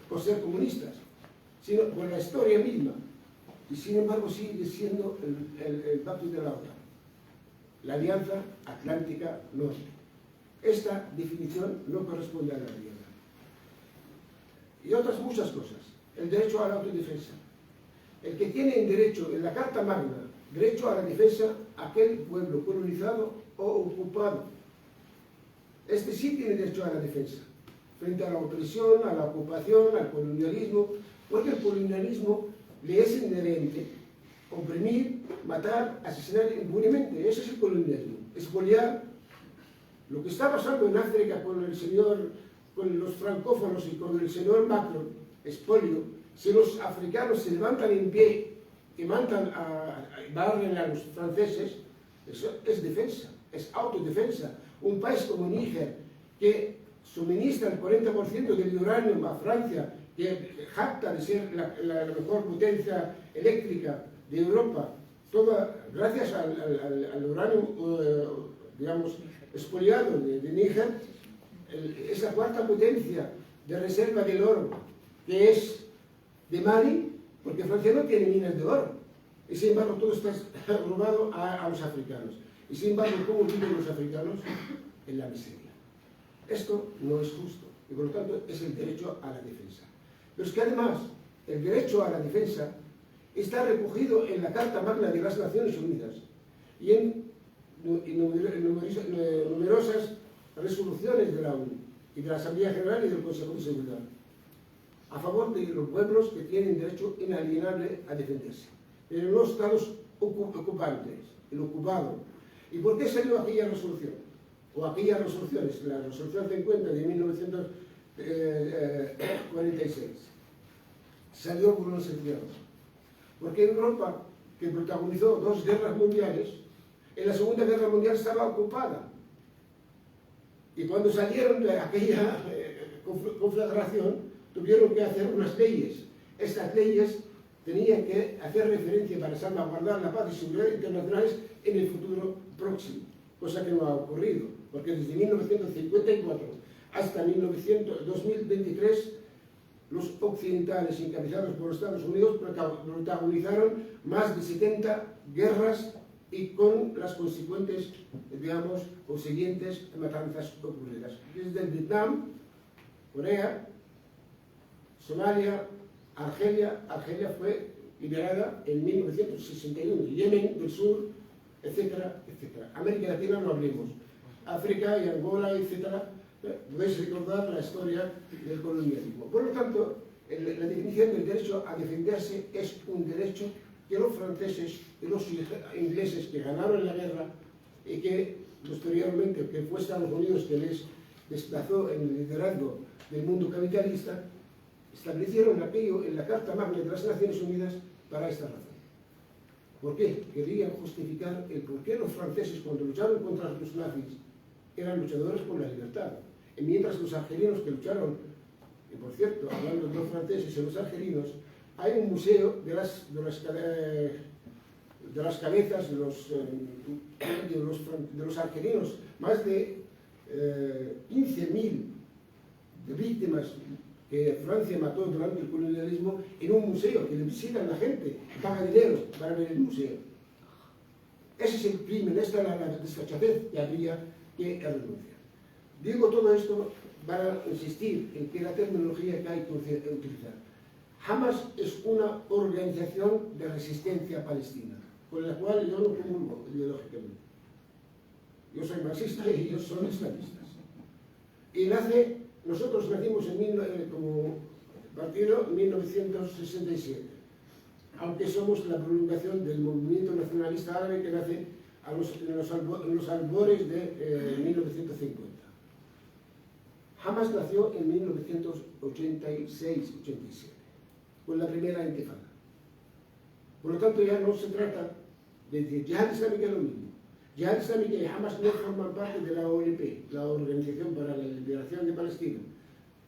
por ser comunistas, sino por la historia misma. Y sin embargo sigue siendo el Pacto de la OTAN, la Alianza Atlántica Norte. Esta definición no corresponde a la realidad. Y otras muchas cosas. El derecho a la autodefensa. El que tiene en derecho, en la Carta Magna, derecho a la defensa, aquel pueblo colonizado o ocupado. Este sí tiene derecho a la defensa, frente a la opresión, a la ocupación, al colonialismo, porque el colonialismo le es inherente oprimir, matar, asesinar impunemente. Ese es el colonialismo, expoliar. Lo que está pasando en África con los francófonos y con el señor Macron, expolio. Si los africanos se levantan en pie y barren a los franceses, eso es defensa, es autodefensa. Un país como Níger, que suministra el 40% del uranio a Francia, que jacta de ser la mejor potencia eléctrica de Europa, gracias al uranio, digamos, expoliado de Níger, es la cuarta potencia de reserva del oro, que es de Mali, porque Francia no tiene minas de oro, Y sin embargo, todo está robado a los africanos. Y sin embargo, ¿cómo viven los africanos? En la miseria. Esto no es justo. Y por lo tanto, es el derecho a la defensa. Pero es que además, el derecho a la defensa está recogido en la Carta Magna de las Naciones Unidas y en numerosas resoluciones de la ONU y de la Asamblea General y del Consejo de Seguridad, a favor de los pueblos que tienen derecho inalienable a defenderse, pero los estados ocupantes, el ocupado. ¿Y por qué salió aquella resolución? O aquellas resoluciones, la resolución 50 de 1946. Salió por una sencilla razón. Porque Europa, que protagonizó 2 guerras mundiales, en la Segunda Guerra Mundial estaba ocupada. Y cuando salieron de aquella conflagración, tuvieron que hacer unas leyes. Estas leyes tenían que hacer referencia para salvaguardar la paz y seguridad internacionales en el futuro próximo, cosa que no ha ocurrido, porque desde 1954 hasta 2023 los occidentales, encabezados por Estados Unidos, protagonizaron más de 70 guerras y con las consecuentes, digamos, o siguientes matanzas ocurridas. Desde el Vietnam, Corea, Somalia, Argelia fue liberada en 1961, Yemen del Sur, etcétera, etcétera. América Latina no hablemos, África y Angola, etcétera. Podéis recordar la historia del colonialismo. Por lo tanto, la definición del derecho a defenderse es un derecho que los franceses y los ingleses que ganaron la guerra y que posteriormente, que fue Estados Unidos que les desplazó en el liderazgo del mundo capitalista, establecieron aquello en la Carta Magna de las Naciones Unidas para esta razón. ¿Por qué? Querían justificar el por qué los franceses, cuando lucharon contra los nazis, eran luchadores por la libertad. Y mientras los argelinos que lucharon, y por cierto, hablando de los franceses y los argelinos, hay un museo de las cabezas de los argelinos, más de 15.000 víctimas que Francia mató durante el colonialismo, en un museo que le visitan la gente, paga dinero para ver el museo. Ese es el crimen, esta es la desfachatez que habría que renunciar. Digo todo esto para insistir en que la terminología que hay que utilizar. Hamas es una organización de resistencia palestina, con la cual yo no comulgo ideológicamente. Yo soy marxista y ellos son islamistas. Y nosotros nacimos como partido en 1967, aunque somos la prolongación del movimiento nacionalista árabe que nace en los albores de 1950. Hamas nació en 1986-87, con la primera intifada. Por lo tanto, ya no se trata de decir Yihad Islámica, es lo mismo. Yihad Islámica y Hamas no forman parte de la OLP, la Organización para la Liberación de Palestina,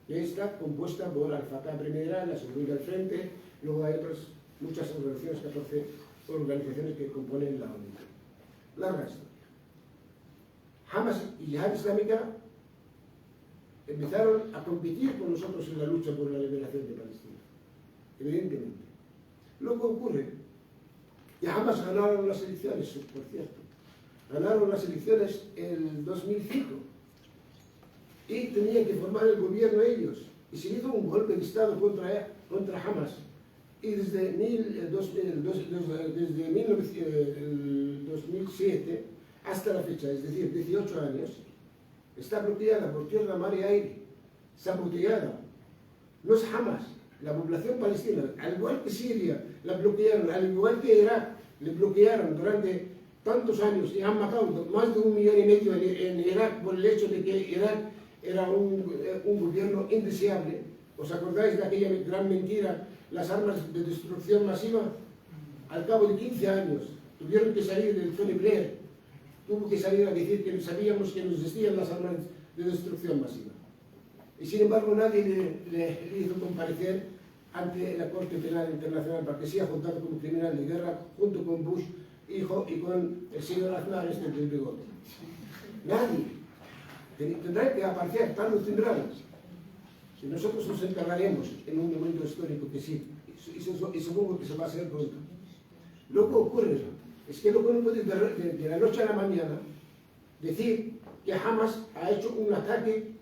que está compuesta por Al-Fatah primera, la Segunda del Frente, luego hay muchas organizaciones, 14 organizaciones que componen la OLP. Larga historia. Hamas y Yihad Islámica empezaron a competir con nosotros en la lucha por la liberación de Palestina, evidentemente. Lo que ocurre, y Hamas ganaron las elecciones, por cierto, ganaron las elecciones en 2005 y tenían que formar el gobierno ellos, y se hizo un golpe de Estado contra Hamas, y desde 2007 hasta la fecha, es decir, 18 años, está bloqueada por tierra, mar y aire, saboteada. No es Hamas, la población palestina, al igual que Siria, la bloquearon, al igual que Irak, le bloquearon durante tantos años y han matado más de 1,5 millones en Irak por el hecho de que Irak era un gobierno indeseable. ¿Os acordáis de aquella gran mentira, las armas de destrucción masiva? Al cabo de 15 años tuvieron que salir del Tony Blair, tuvo que salir a decir que sabíamos que nos existían las armas de destrucción masiva. Y sin embargo nadie le hizo comparecer ante la Corte Penal Internacional para que sea juzgado como criminal de guerra junto con Bush hijo y con el señor Aznar del bigote. Nadie. Tendrá que aparecer, tal vez tendrán. Y nosotros nos encargaremos en un momento histórico que sí, y supongo que se va a hacer pronto. Lo que ocurre es que luego no puedes de la noche a la mañana decir que Hamas ha hecho un ataque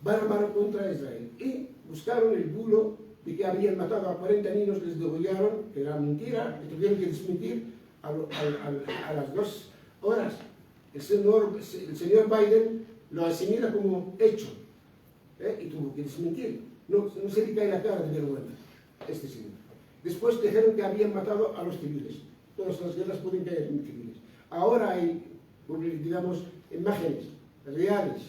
bárbaro contra Israel. Y buscaron el bulo de que habían matado a 40 niños, les degollaron, que era mentira, y tuvieron que desmentir a las 2 horas. El señor Biden lo asimila como hecho, y tuvo que desmentir. No se le cae la cara de vergüenza, este señor. Después dijeron que habían matado a los civiles. Todas las guerras pueden caer en civiles. Ahora hay, digamos, imágenes reales,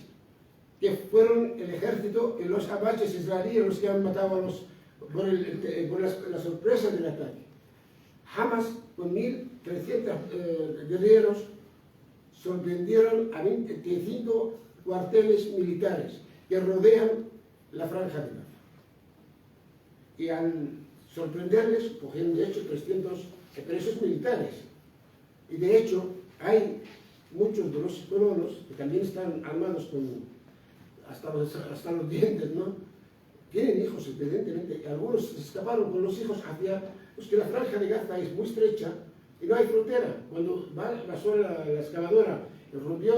que fueron el ejército y los abaches israelíes los que han matado a los, por la sorpresa del ataque. Hamas, con 1.300 guerreros, sorprendieron a 25 cuarteles militares que rodean la franja de Gaza. Y al sorprenderles, cogieron de hecho 300 presos militares. Y de hecho, hay muchos de los colonos que también están armados hasta los dientes, ¿no? Tienen hijos, evidentemente. Algunos escaparon con los hijos hacia... Pues que la franja de Gaza es muy estrecha y no hay frontera. Cuando pasó la excavadora y rompió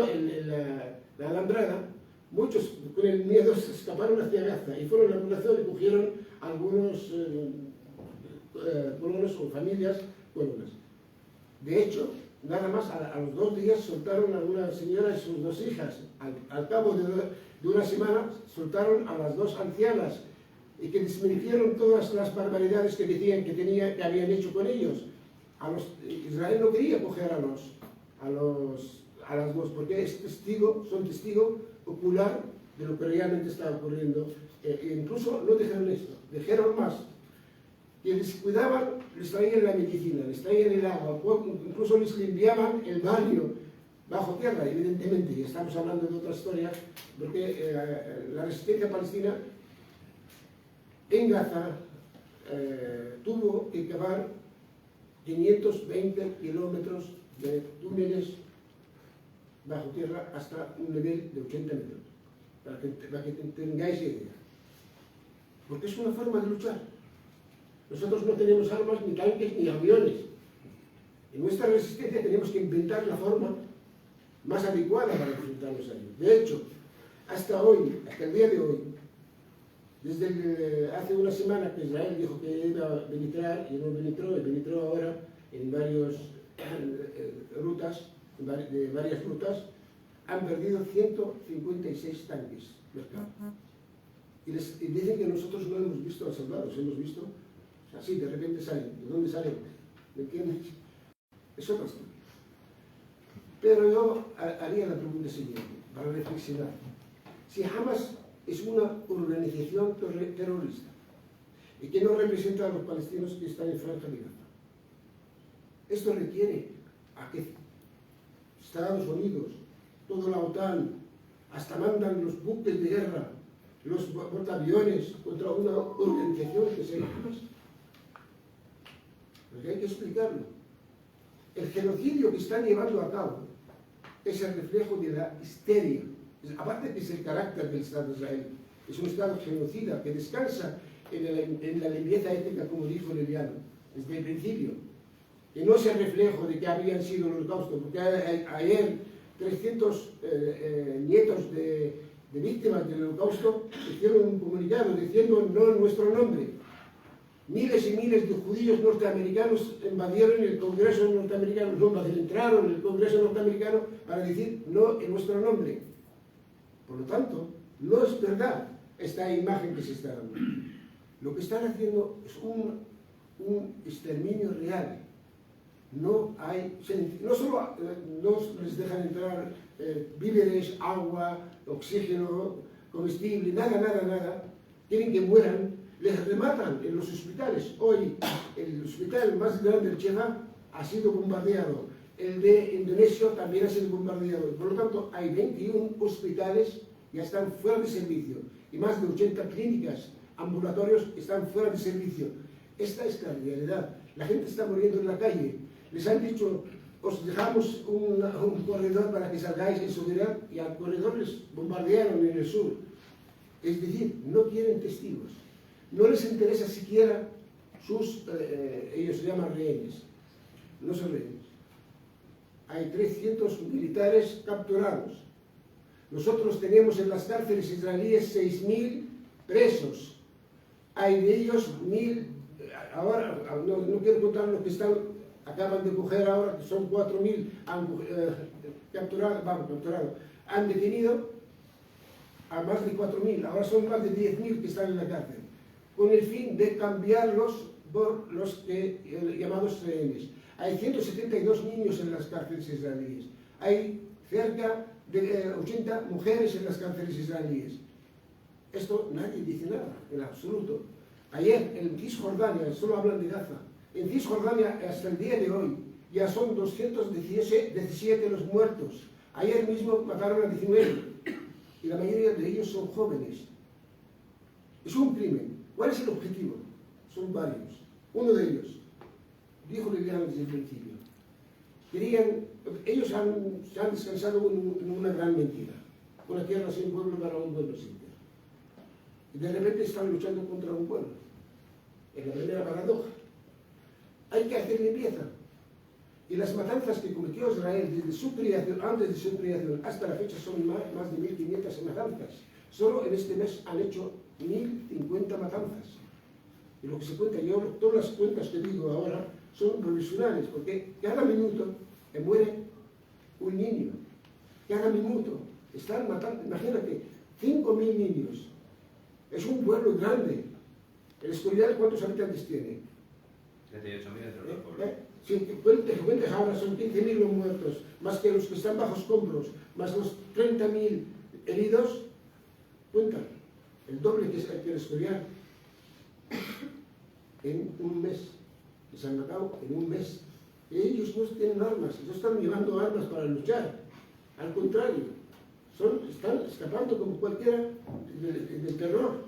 la alambrada, muchos con el miedo se escaparon hacia Gaza y fueron a la población y cogieron algunos colonos o familias colonas. De hecho, nada más a los 2 días soltaron a una señora y sus 2 hijas. Al cabo de una semana soltaron a las 2 ancianas y que desmintiendo todas las barbaridades que decían que habían hecho con ellos. Israel no quería coger a las 2 porque son testigo ocular de lo que realmente estaba ocurriendo. Incluso no dijeron esto, dijeron más. Que les cuidaban, les traían la medicina, les traían el agua, incluso les limpiaban el baño bajo tierra, evidentemente. Y estamos hablando de otra historia, porque la resistencia palestina en Gaza tuvo que cavar 520 kilómetros de túneles bajo tierra hasta un nivel de 80 metros, para que tengáis idea. Porque es una forma de luchar. Nosotros no tenemos armas, ni tanques, ni aviones. En nuestra resistencia tenemos que inventar la forma más adecuada para enfrentarnos a ellos. De hecho, hasta el día de hoy, desde hace una semana que Israel dijo que iba a penetrar, y no penetró ahora en varias rutas, han perdido 156 tanques. Y dicen que nosotros no hemos visto a soldados, hemos visto así, de repente salen. ¿De dónde salen? ¿Me entiendes? Es otra historia. Pero yo haría la pregunta siguiente, para reflexionar. Si Hamas es una organización terrorista y que no representa a los palestinos que están en Franja de Gaza, esto requiere a que Estados Unidos, toda la OTAN, hasta mandan los buques de guerra, los portaaviones contra una organización que se llama Hamas. Porque hay que explicarlo. El genocidio que están llevando a cabo es el reflejo de la histeria. Aparte que es el carácter del Estado de Israel. Es un Estado genocida que descansa en la limpieza étnica, como dijo Liliano, desde el principio. Que no es el reflejo de que habían sido el holocausto, porque ayer 300 nietos de víctimas del holocausto hicieron un comunicado diciendo no en nuestro nombre. Miles y miles de judíos norteamericanos invadieron el Congreso norteamericano, entraron en el Congreso norteamericano para decir no en nuestro nombre. Por lo tanto, no es verdad esta imagen que se está dando. Lo que están haciendo es un exterminio real. No solo no les dejan entrar víveres, agua, oxígeno, comestible, nada. Quieren que mueran. Les rematan en los hospitales. Hoy, el hospital más grande del Cheva ha sido bombardeado. El de Indonesia también ha sido bombardeado. Por lo tanto, hay 21 hospitales que ya están fuera de servicio. Y más de 80 clínicas, ambulatorios, están fuera de servicio. Esta es la realidad. La gente está muriendo en la calle. Les han dicho, os dejamos un corredor para que salgáis en seguridad, y al corredor les bombardearon en el sur. Es decir, no quieren testigos. No les interesa siquiera ellos se llaman rehenes. no son rehenes. Hay 300 militares capturados. Nosotros tenemos en las cárceles israelíes 6.000 presos. Hay de ellos 1.000, ahora no quiero contar los que acaban de coger ahora, que son 4.000 capturados, han detenido a más de 4.000, ahora son más de 10.000 que están en la cárcel, con el fin de cambiarlos por los llamados rehenes. Hay 172 niños en las cárceles israelíes, hay cerca de 80 mujeres en las cárceles israelíes. Esto nadie dice nada, en absoluto. Ayer en Cisjordania, solo hablan de Gaza, en Cisjordania hasta el día de hoy ya son 217 los muertos. Ayer mismo mataron a 19 y la mayoría de ellos son jóvenes. Es un crimen. ¿Cuál es el objetivo? Son varios. Uno de ellos, dijo Liliana desde el principio, ellos se han descansado en una gran mentira. Una tierra sin pueblo para un pueblo sin tierra. Y de repente están luchando contra un pueblo. Es la primera paradoja. Hay que hacer limpieza. Y las matanzas que cometió Israel desde su creación, antes de su creación hasta la fecha son más de 1.500 matanzas. Solo en este mes han hecho 1.050 matanzas. Y lo que se cuenta, todas las cuentas que digo ahora son provisionales, porque cada minuto muere un niño. Cada minuto están matando, imagínate, 5.000 niños. Es un pueblo grande. ¿El Escorial cuántos habitantes tiene? 38.000 entre los pueblos. Si cuentas ahora son 15.000 los muertos, más que los que están bajo escombros, más los 30.000 heridos, cuenta, el doble que el Escorial. En un mes, que se han matado en un mes. Ellos no tienen armas, no están llevando armas para luchar. Al contrario, están escapando como cualquiera del terror.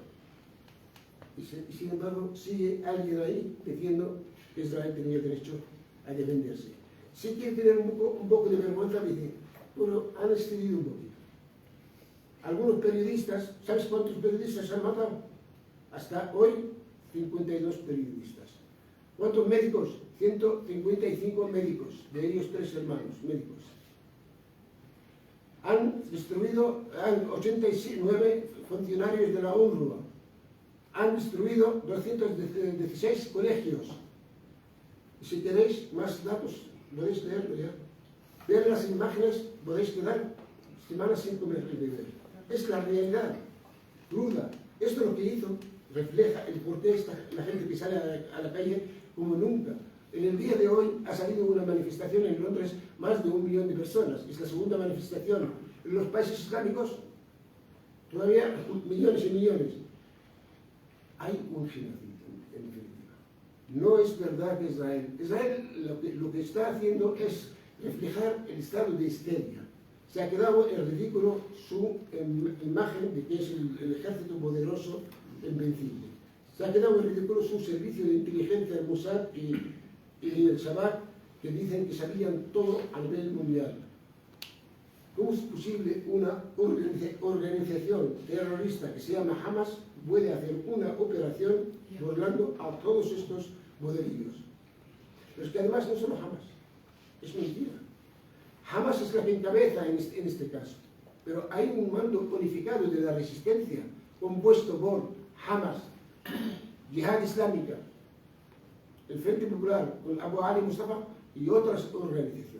Y sin embargo, sigue alguien ahí diciendo que Israel tenía derecho a defenderse. Si quiere tener un poco de vergüenza, dice, pero han excedido un poquito. Algunos periodistas, ¿sabes cuántos periodistas se han matado? Hasta hoy, 52 periodistas. ¿Cuántos médicos? 155 médicos, de ellos 3 hermanos médicos. Han destruido 89 funcionarios de la UNRWA. Han destruido 216 colegios. Si queréis más datos, podéis leerlo ya. Ver las imágenes, podéis quedar semanas sin comer y beber. Es la realidad cruda. Esto es lo que hizo, refleja el porqué está la gente que sale a la calle como nunca. En el día de hoy ha salido una manifestación en Londres, más de 1 millón de personas. Es la segunda manifestación. En los países islámicos, todavía millones y millones. Hay un genocidio, en definitiva. No es verdad que Israel lo que está haciendo es reflejar el estado de histeria. Se ha quedado en ridículo su imagen de que es el ejército poderoso invencible. Se ha quedado en ridículo su servicio de inteligencia, el Mossad y el Shabak, que dicen que sabían todo a nivel mundial. ¿Cómo es posible una organización terrorista que se llama Hamas puede hacer una operación burlando a todos estos poderíos? Pero es que además no solo Hamas, es mentira. Hamas es la que encabeza en este caso, pero hay un mando unificado de la resistencia compuesto por Hamas, Yihad Islámica, el Frente Popular, con Abu Ali Mustafa y otras organizaciones.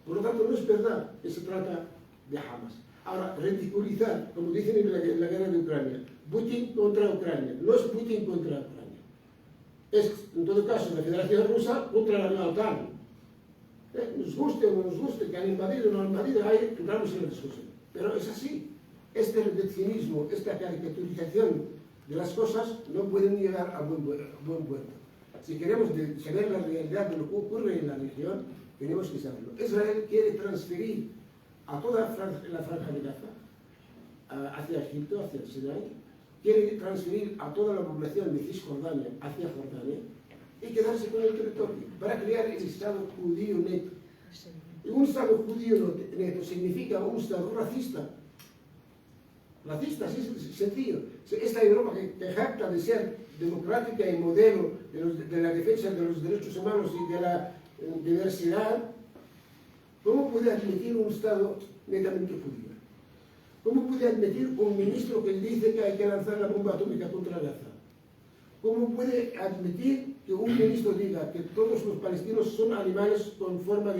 Por lo tanto, no es verdad que se trata de Hamas. Ahora, ridiculizar, como dicen en la guerra de Ucrania, Putin contra Ucrania. No es Putin contra Ucrania. Es, en todo caso, la Federación Rusa contra la OTAN. Nos guste o no nos guste, que han invadido o no han invadido, ahí entramos en la discusión. Pero es así. Este reduccionismo, esta caricaturización de las cosas no pueden llegar a buen puerto. Si queremos saber la realidad de lo que ocurre en la región, tenemos que saberlo. Israel quiere transferir a toda la franja de Gaza hacia Egipto, hacia el Sinai, quiere transferir a toda la población de Cisjordania hacia Jordania y quedarse con el territorio para crear el Estado judío neto. Y un Estado judío neto significa un Estado racista. Racista, así es sencillo. Esta Europa que jacta de ser democrática y modelo de la defensa de los derechos humanos y diversidad, ¿cómo puede admitir un Estado netamente judío? ¿Cómo puede admitir un ministro que dice que hay que lanzar la bomba atómica contra Gaza? ¿Cómo puede admitir que un ministro diga que todos los palestinos son animales con forma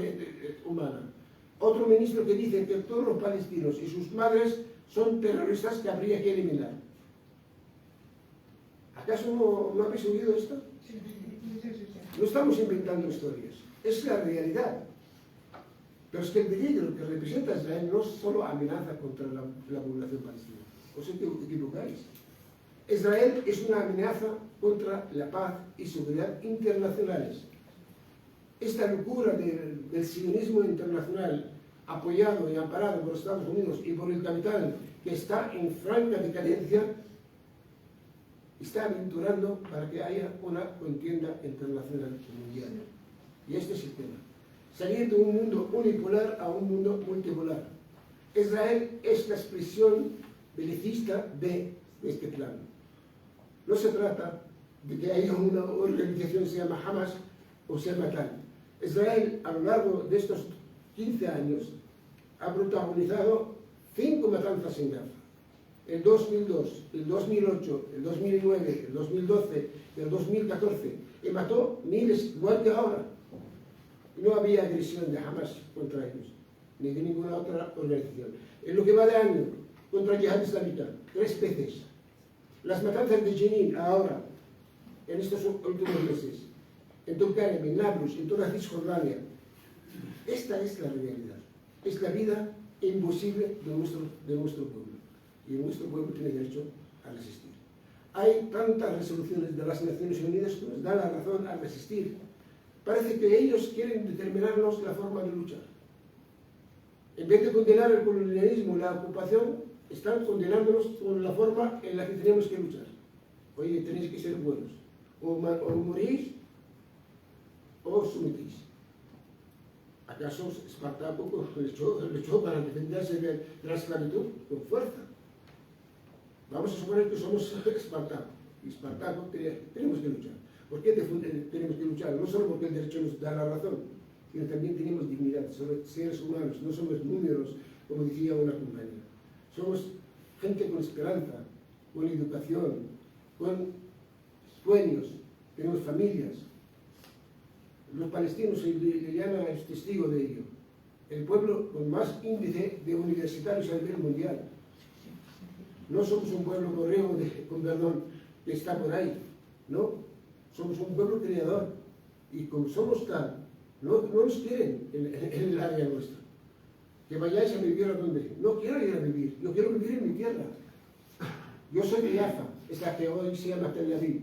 humana? Otro ministro que dice que todos los palestinos y sus madres son terroristas que habría que eliminar. ¿Acaso no habéis oído esto? No estamos inventando historias, es la realidad. Pero es que el peligro que representa Israel no solo amenaza contra la población palestina. Os equivocáis. Israel es una amenaza contra la paz y seguridad internacionales. Esta locura del sionismo internacional, apoyado y amparado por Estados Unidos y por el capital, que está en franca decadencia, está aventurando para que haya una contienda internacional mundial. Y este es el tema. Salir de un mundo unipolar a un mundo multipolar. Israel es la expresión belicista de este plan. No se trata de que haya una organización que se llama Hamas o se llama tal. Israel, a lo largo de estos 15 años, ha protagonizado 5 matanzas en Gaza. El 2002, el 2008, el 2009, el 2012, el 2014, y mató miles, igual que ahora. No había agresión de Hamas contra ellos, ni de ninguna otra organización. En lo que va de año, contra el Yihad Islámica, 3 veces. Las matanzas de Jenin ahora, en estos últimos meses, en Tulkarem, en Nablus, en toda Cisjordania. Esta es la realidad. Es la vida imposible de nuestro pueblo. Y nuestro pueblo tiene derecho a resistir. Hay tantas resoluciones de las Naciones Unidas que nos dan la razón a resistir. Parece que ellos quieren determinarnos la forma de luchar. En vez de condenar el colonialismo y la ocupación, están condenándonos con la forma en la que tenemos que luchar. Oye, tenéis que ser buenos. O morís o os sometís. ¿Acaso Espartaco luchó para defenderse de la esclavitud con fuerza? Vamos a suponer que somos Espartaco. Y Espartaco tenemos que luchar. ¿Por qué tenemos que luchar? No solo porque el derecho nos da la razón, sino también tenemos dignidad, somos seres humanos, no somos números, como decía una compañía. Somos gente con esperanza, con educación, con sueños, tenemos familias. Los palestinos, Liliana es testigo de ello, el pueblo con más índice de universitarios a nivel mundial. No somos un pueblo correo, con perdón, que está por ahí, no. Somos un pueblo creador y como somos tal, no nos quieren en el área nuestra. Que vayáis a vivir a donde. No quiero ir a vivir, yo quiero vivir en mi tierra. Yo soy de Jaffa, es la que hoy se llama Tel Aviv.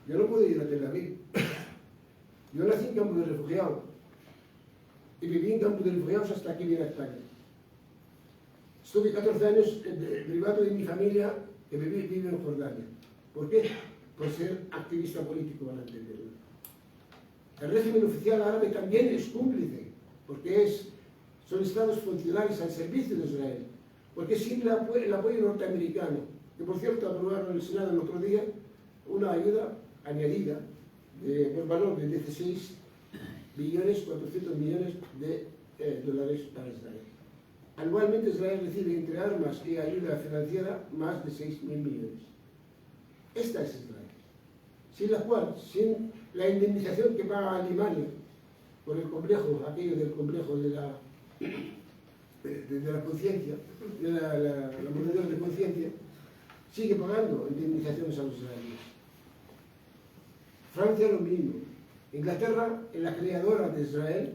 Yo no puedo ir a Tel Aviv. Yo nací en campo de refugiados y viví en campo de refugiados hasta que vine a España. Estuve 14 años privado de mi familia que vive en Jordania. ¿Por qué? Por ser activista político, para entenderlo. El régimen oficial árabe también es cómplice, porque son estados funcionales al servicio de Israel. Porque sin el apoyo norteamericano, que por cierto aprobaron en el Senado el otro día, una ayuda añadida por valor de 16 billones, 400 millones de dólares para Israel. Anualmente Israel recibe entre armas y ayuda financiera más de 6.000 millones. Esta es Israel. Sin la cual, sin la indemnización que paga Alemania por el complejo, aquello del complejo de la conciencia, de la moneda de conciencia, sigue pagando indemnizaciones a los israelíes. Francia lo mismo. Inglaterra, la creadora de Israel,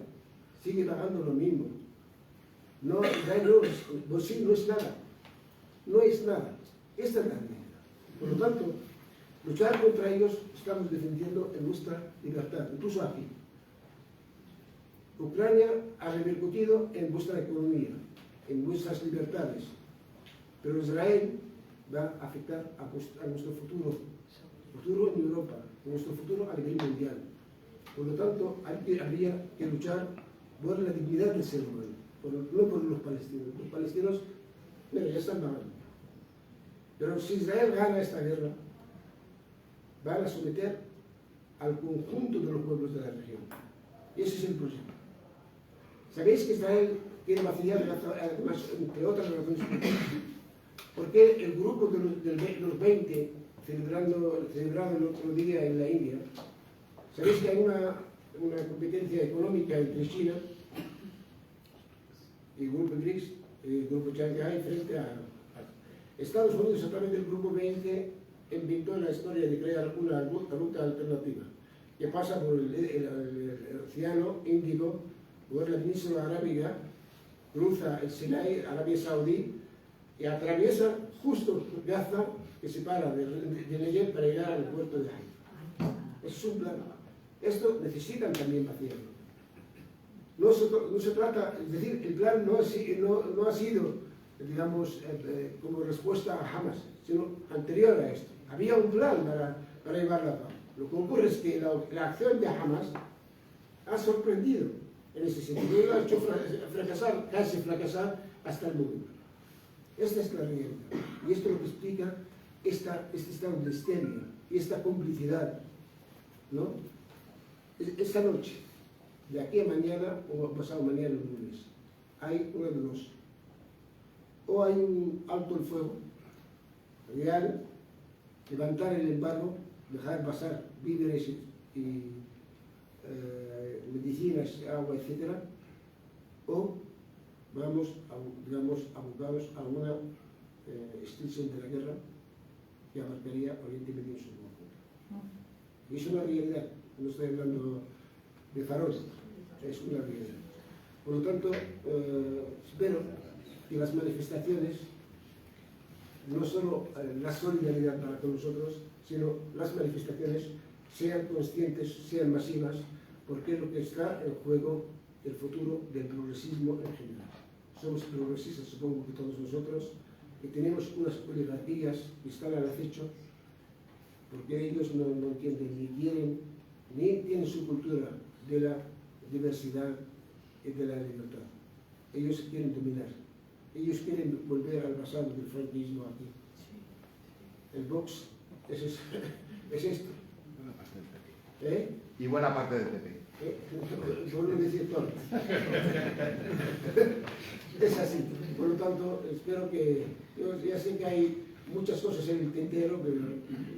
sigue pagando lo mismo. No, Israel no es nada. No es nada. Esta es la realidad. Por lo tanto, luchar contra ellos estamos defendiendo en nuestra libertad, incluso aquí. Ucrania ha repercutido en vuestra economía, en vuestras libertades, pero Israel va a afectar a nuestro futuro en Europa, a nuestro futuro a nivel mundial. Por lo tanto, habría que luchar por la dignidad del ser humano, no por los palestinos. Los palestinos, mira, ya están pagando. Pero si Israel gana esta guerra, van a someter al conjunto de los pueblos de la región. Y ese es el problema. ¿Sabéis que Israel quiere vaciar, además, entre otras razones políticas? Porque el grupo de los 20 celebrado el otro día en la India, sabéis que hay una competencia económica entre China y el grupo BRICS, el grupo Shanghai, frente a Estados Unidos. A través del grupo 20 inventó la historia de crear una ruta alternativa que pasa por el Océano Índico, por la península arábiga, cruza el Sinai, Arabia Saudí, y atraviesa justo Gaza, que se para de Negev para llegar al puerto de Haifa. Es un plan. Esto necesitan también vaciarlo. No se trata, es decir, el plan no ha sido, digamos, como respuesta a Hamas, sino anterior a esto. Había un plan para llevarlo a cabo. Lo que ocurre es que la acción de Hamas ha sorprendido en ese sentido, lo ha hecho casi fracasar hasta el momento. Esta es la realidad. Y esto es lo que explica este estado de histeria y esta complicidad, ¿no? Esta noche, de aquí a mañana o pasado mañana el lunes, hay una de dos. O hay un alto el fuego real, levantar el embargo, dejar pasar víveres y medicinas, agua, etc. O vamos, digamos, abocados a una extensión de la guerra que abarcaría Oriente Medio en su conjunto. Y es una realidad, no estoy hablando de farol, es una realidad. Por lo tanto, espero que las manifestaciones, no solo la solidaridad para con nosotros, sino las manifestaciones sean conscientes, sean masivas, porque es lo que está en juego el futuro del progresismo en general. Somos progresistas, supongo que todos nosotros, que tenemos unas oligarquías que están al acecho, porque ellos no entienden ni quieren, ni tienen su cultura de la diversidad y de la libertad. Ellos quieren dominar. Ellos quieren volver al pasado del franquismo aquí. El Vox es esto. Y buena parte del PP. Por no decir todo. Es así. Por lo tanto, espero que... Yo ya sé que hay muchas cosas en el tintero, pero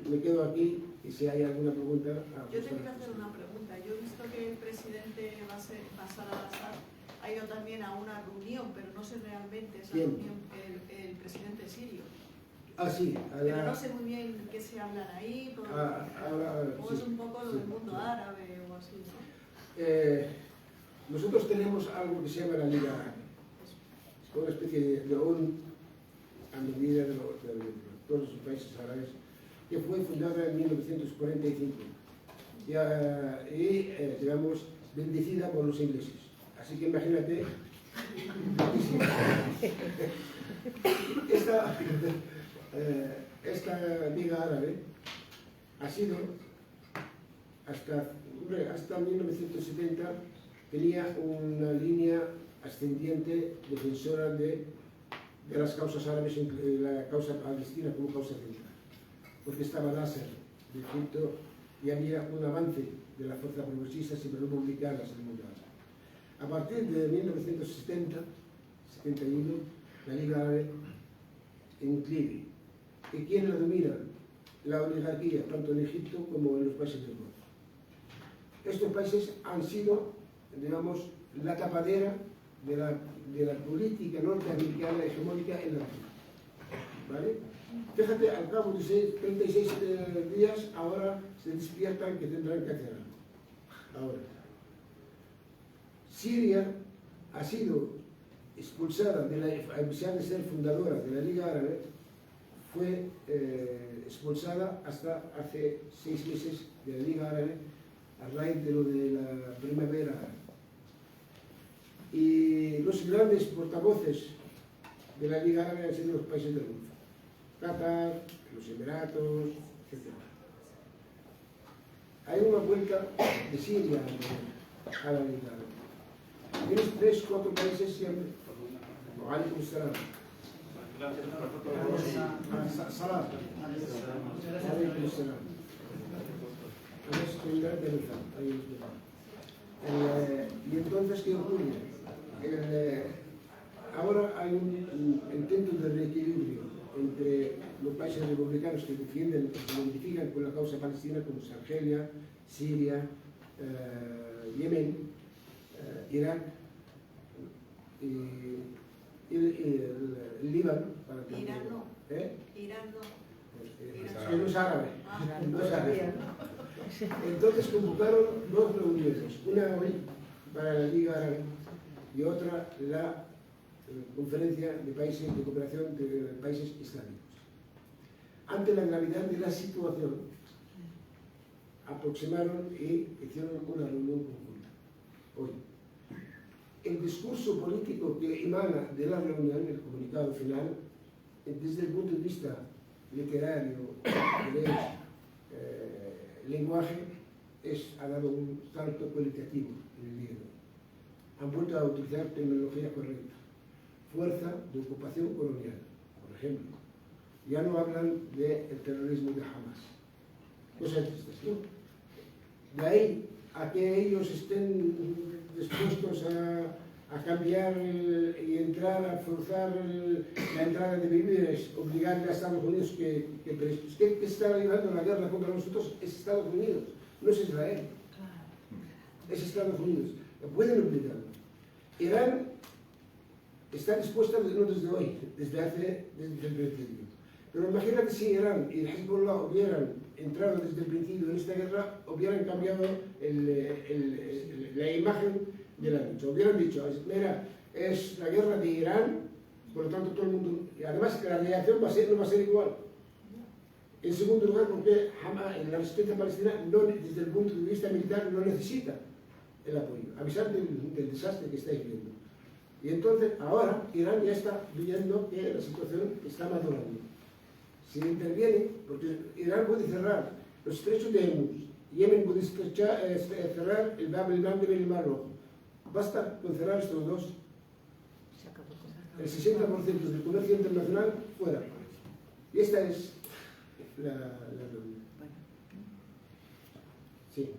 me quedo aquí y si hay alguna pregunta... Yo te quiero hacer una pregunta. Yo he visto que el presidente Bashar al-Assad ha ido también a una reunión, pero no sé realmente esa reunión, el presidente sirio. Ah, sí. Pero no sé muy bien qué se hablan ahí, o es un poco del mundo árabe o así, ¿no? Nosotros tenemos algo que se llama la Liga Árabe. Es una especie de ONU a medida de todos los países árabes, que fue fundada en 1945 y digamos, bendecida por los ingleses. Así que imagínate, esta Liga Árabe ha sido, hasta 1970, tenía una línea ascendiente defensora de las causas árabes, la causa palestina como causa central, porque estaba Nasser de Egipto y había un avance de las fuerzas progresistas y republicanas en el mundo árabe. A partir de 1970, 71, la Liga Árabe inclive. ¿Y quién la domina? La oligarquía, tanto en Egipto como en los países del Golfo. Estos países han sido, digamos, la tapadera de la política norteamericana hegemónica en la región. ¿Vale? Fíjate, al cabo de 36 días, ahora se despiertan que tendrán que hacer algo. Ahora, Siria ha sido expulsada, a pesar de ser fundadora de la Liga Árabe, fue expulsada hasta hace 6 meses de la Liga Árabe a raíz de lo de la primavera árabe. Y los grandes portavoces de la Liga Árabe han sido los países del Golfo. Qatar, los Emiratos, etc. Hay una vuelta de Siria a la Liga Árabe. Tienes 3 o 4 países siempre. وعليكم السلام. صلاة. عليكم السلام. Y entonces, ¿qué ocurre? Ahora hay un intento de reequilibrio entre los países republicanos que defienden, que se identifican con la causa palestina, como Argelia, Siria, Yemen, Irak y el Líbano. Irán no. ¿Eh? Irán no. Es que no es árabe. Ah, No es árabe. Entonces convocaron dos reuniones, una hoy para la Liga Árabe y otra la Conferencia de Países de Cooperación de Países Islámicos. Ante la gravedad de la situación, aproximaron y hicieron una reunión conjunta. Hoy, el discurso político que emana de la reunión, el comunicado final, desde el punto de vista literario, lenguaje, ha dado un salto cualitativo en el libro. Han vuelto a utilizar terminología correcta. Fuerza de ocupación colonial, por ejemplo. Ya no hablan del terrorismo de Hamas. Cosas tristes, ¿no? De ahí a que ellos estén dispuestos a cambiar y entrar, a forzar la entrada de víveres, obligarle a Estados Unidos que está librando la guerra contra nosotros es Estados Unidos, no es Israel. Es Estados Unidos. Pueden obligarlo. Irán está dispuesta no desde hoy, desde el principio. Pero imagínate si Irán y Hezbollah hubieran entrado desde el principio en esta guerra, hubieran cambiado la imagen de la lucha. Hubieran dicho, mira, es la guerra de Irán, por lo tanto todo el mundo... Y además que la reacción no va a ser igual. En segundo lugar, porque la resistencia palestina, desde el punto de vista militar, no necesita el apoyo. Avisar del desastre que estáis viendo. Y entonces, ahora, Irán ya está viendo que la situación está madurando. Si interviene, porque Irán puede cerrar los estrechos de Hormuz, Yemen puede cerrar el Bab el-Mandeb y el Mar Rojo. Basta con cerrar estos dos. El 60% del comercio internacional fuera. Y esta es la reunión. Sí.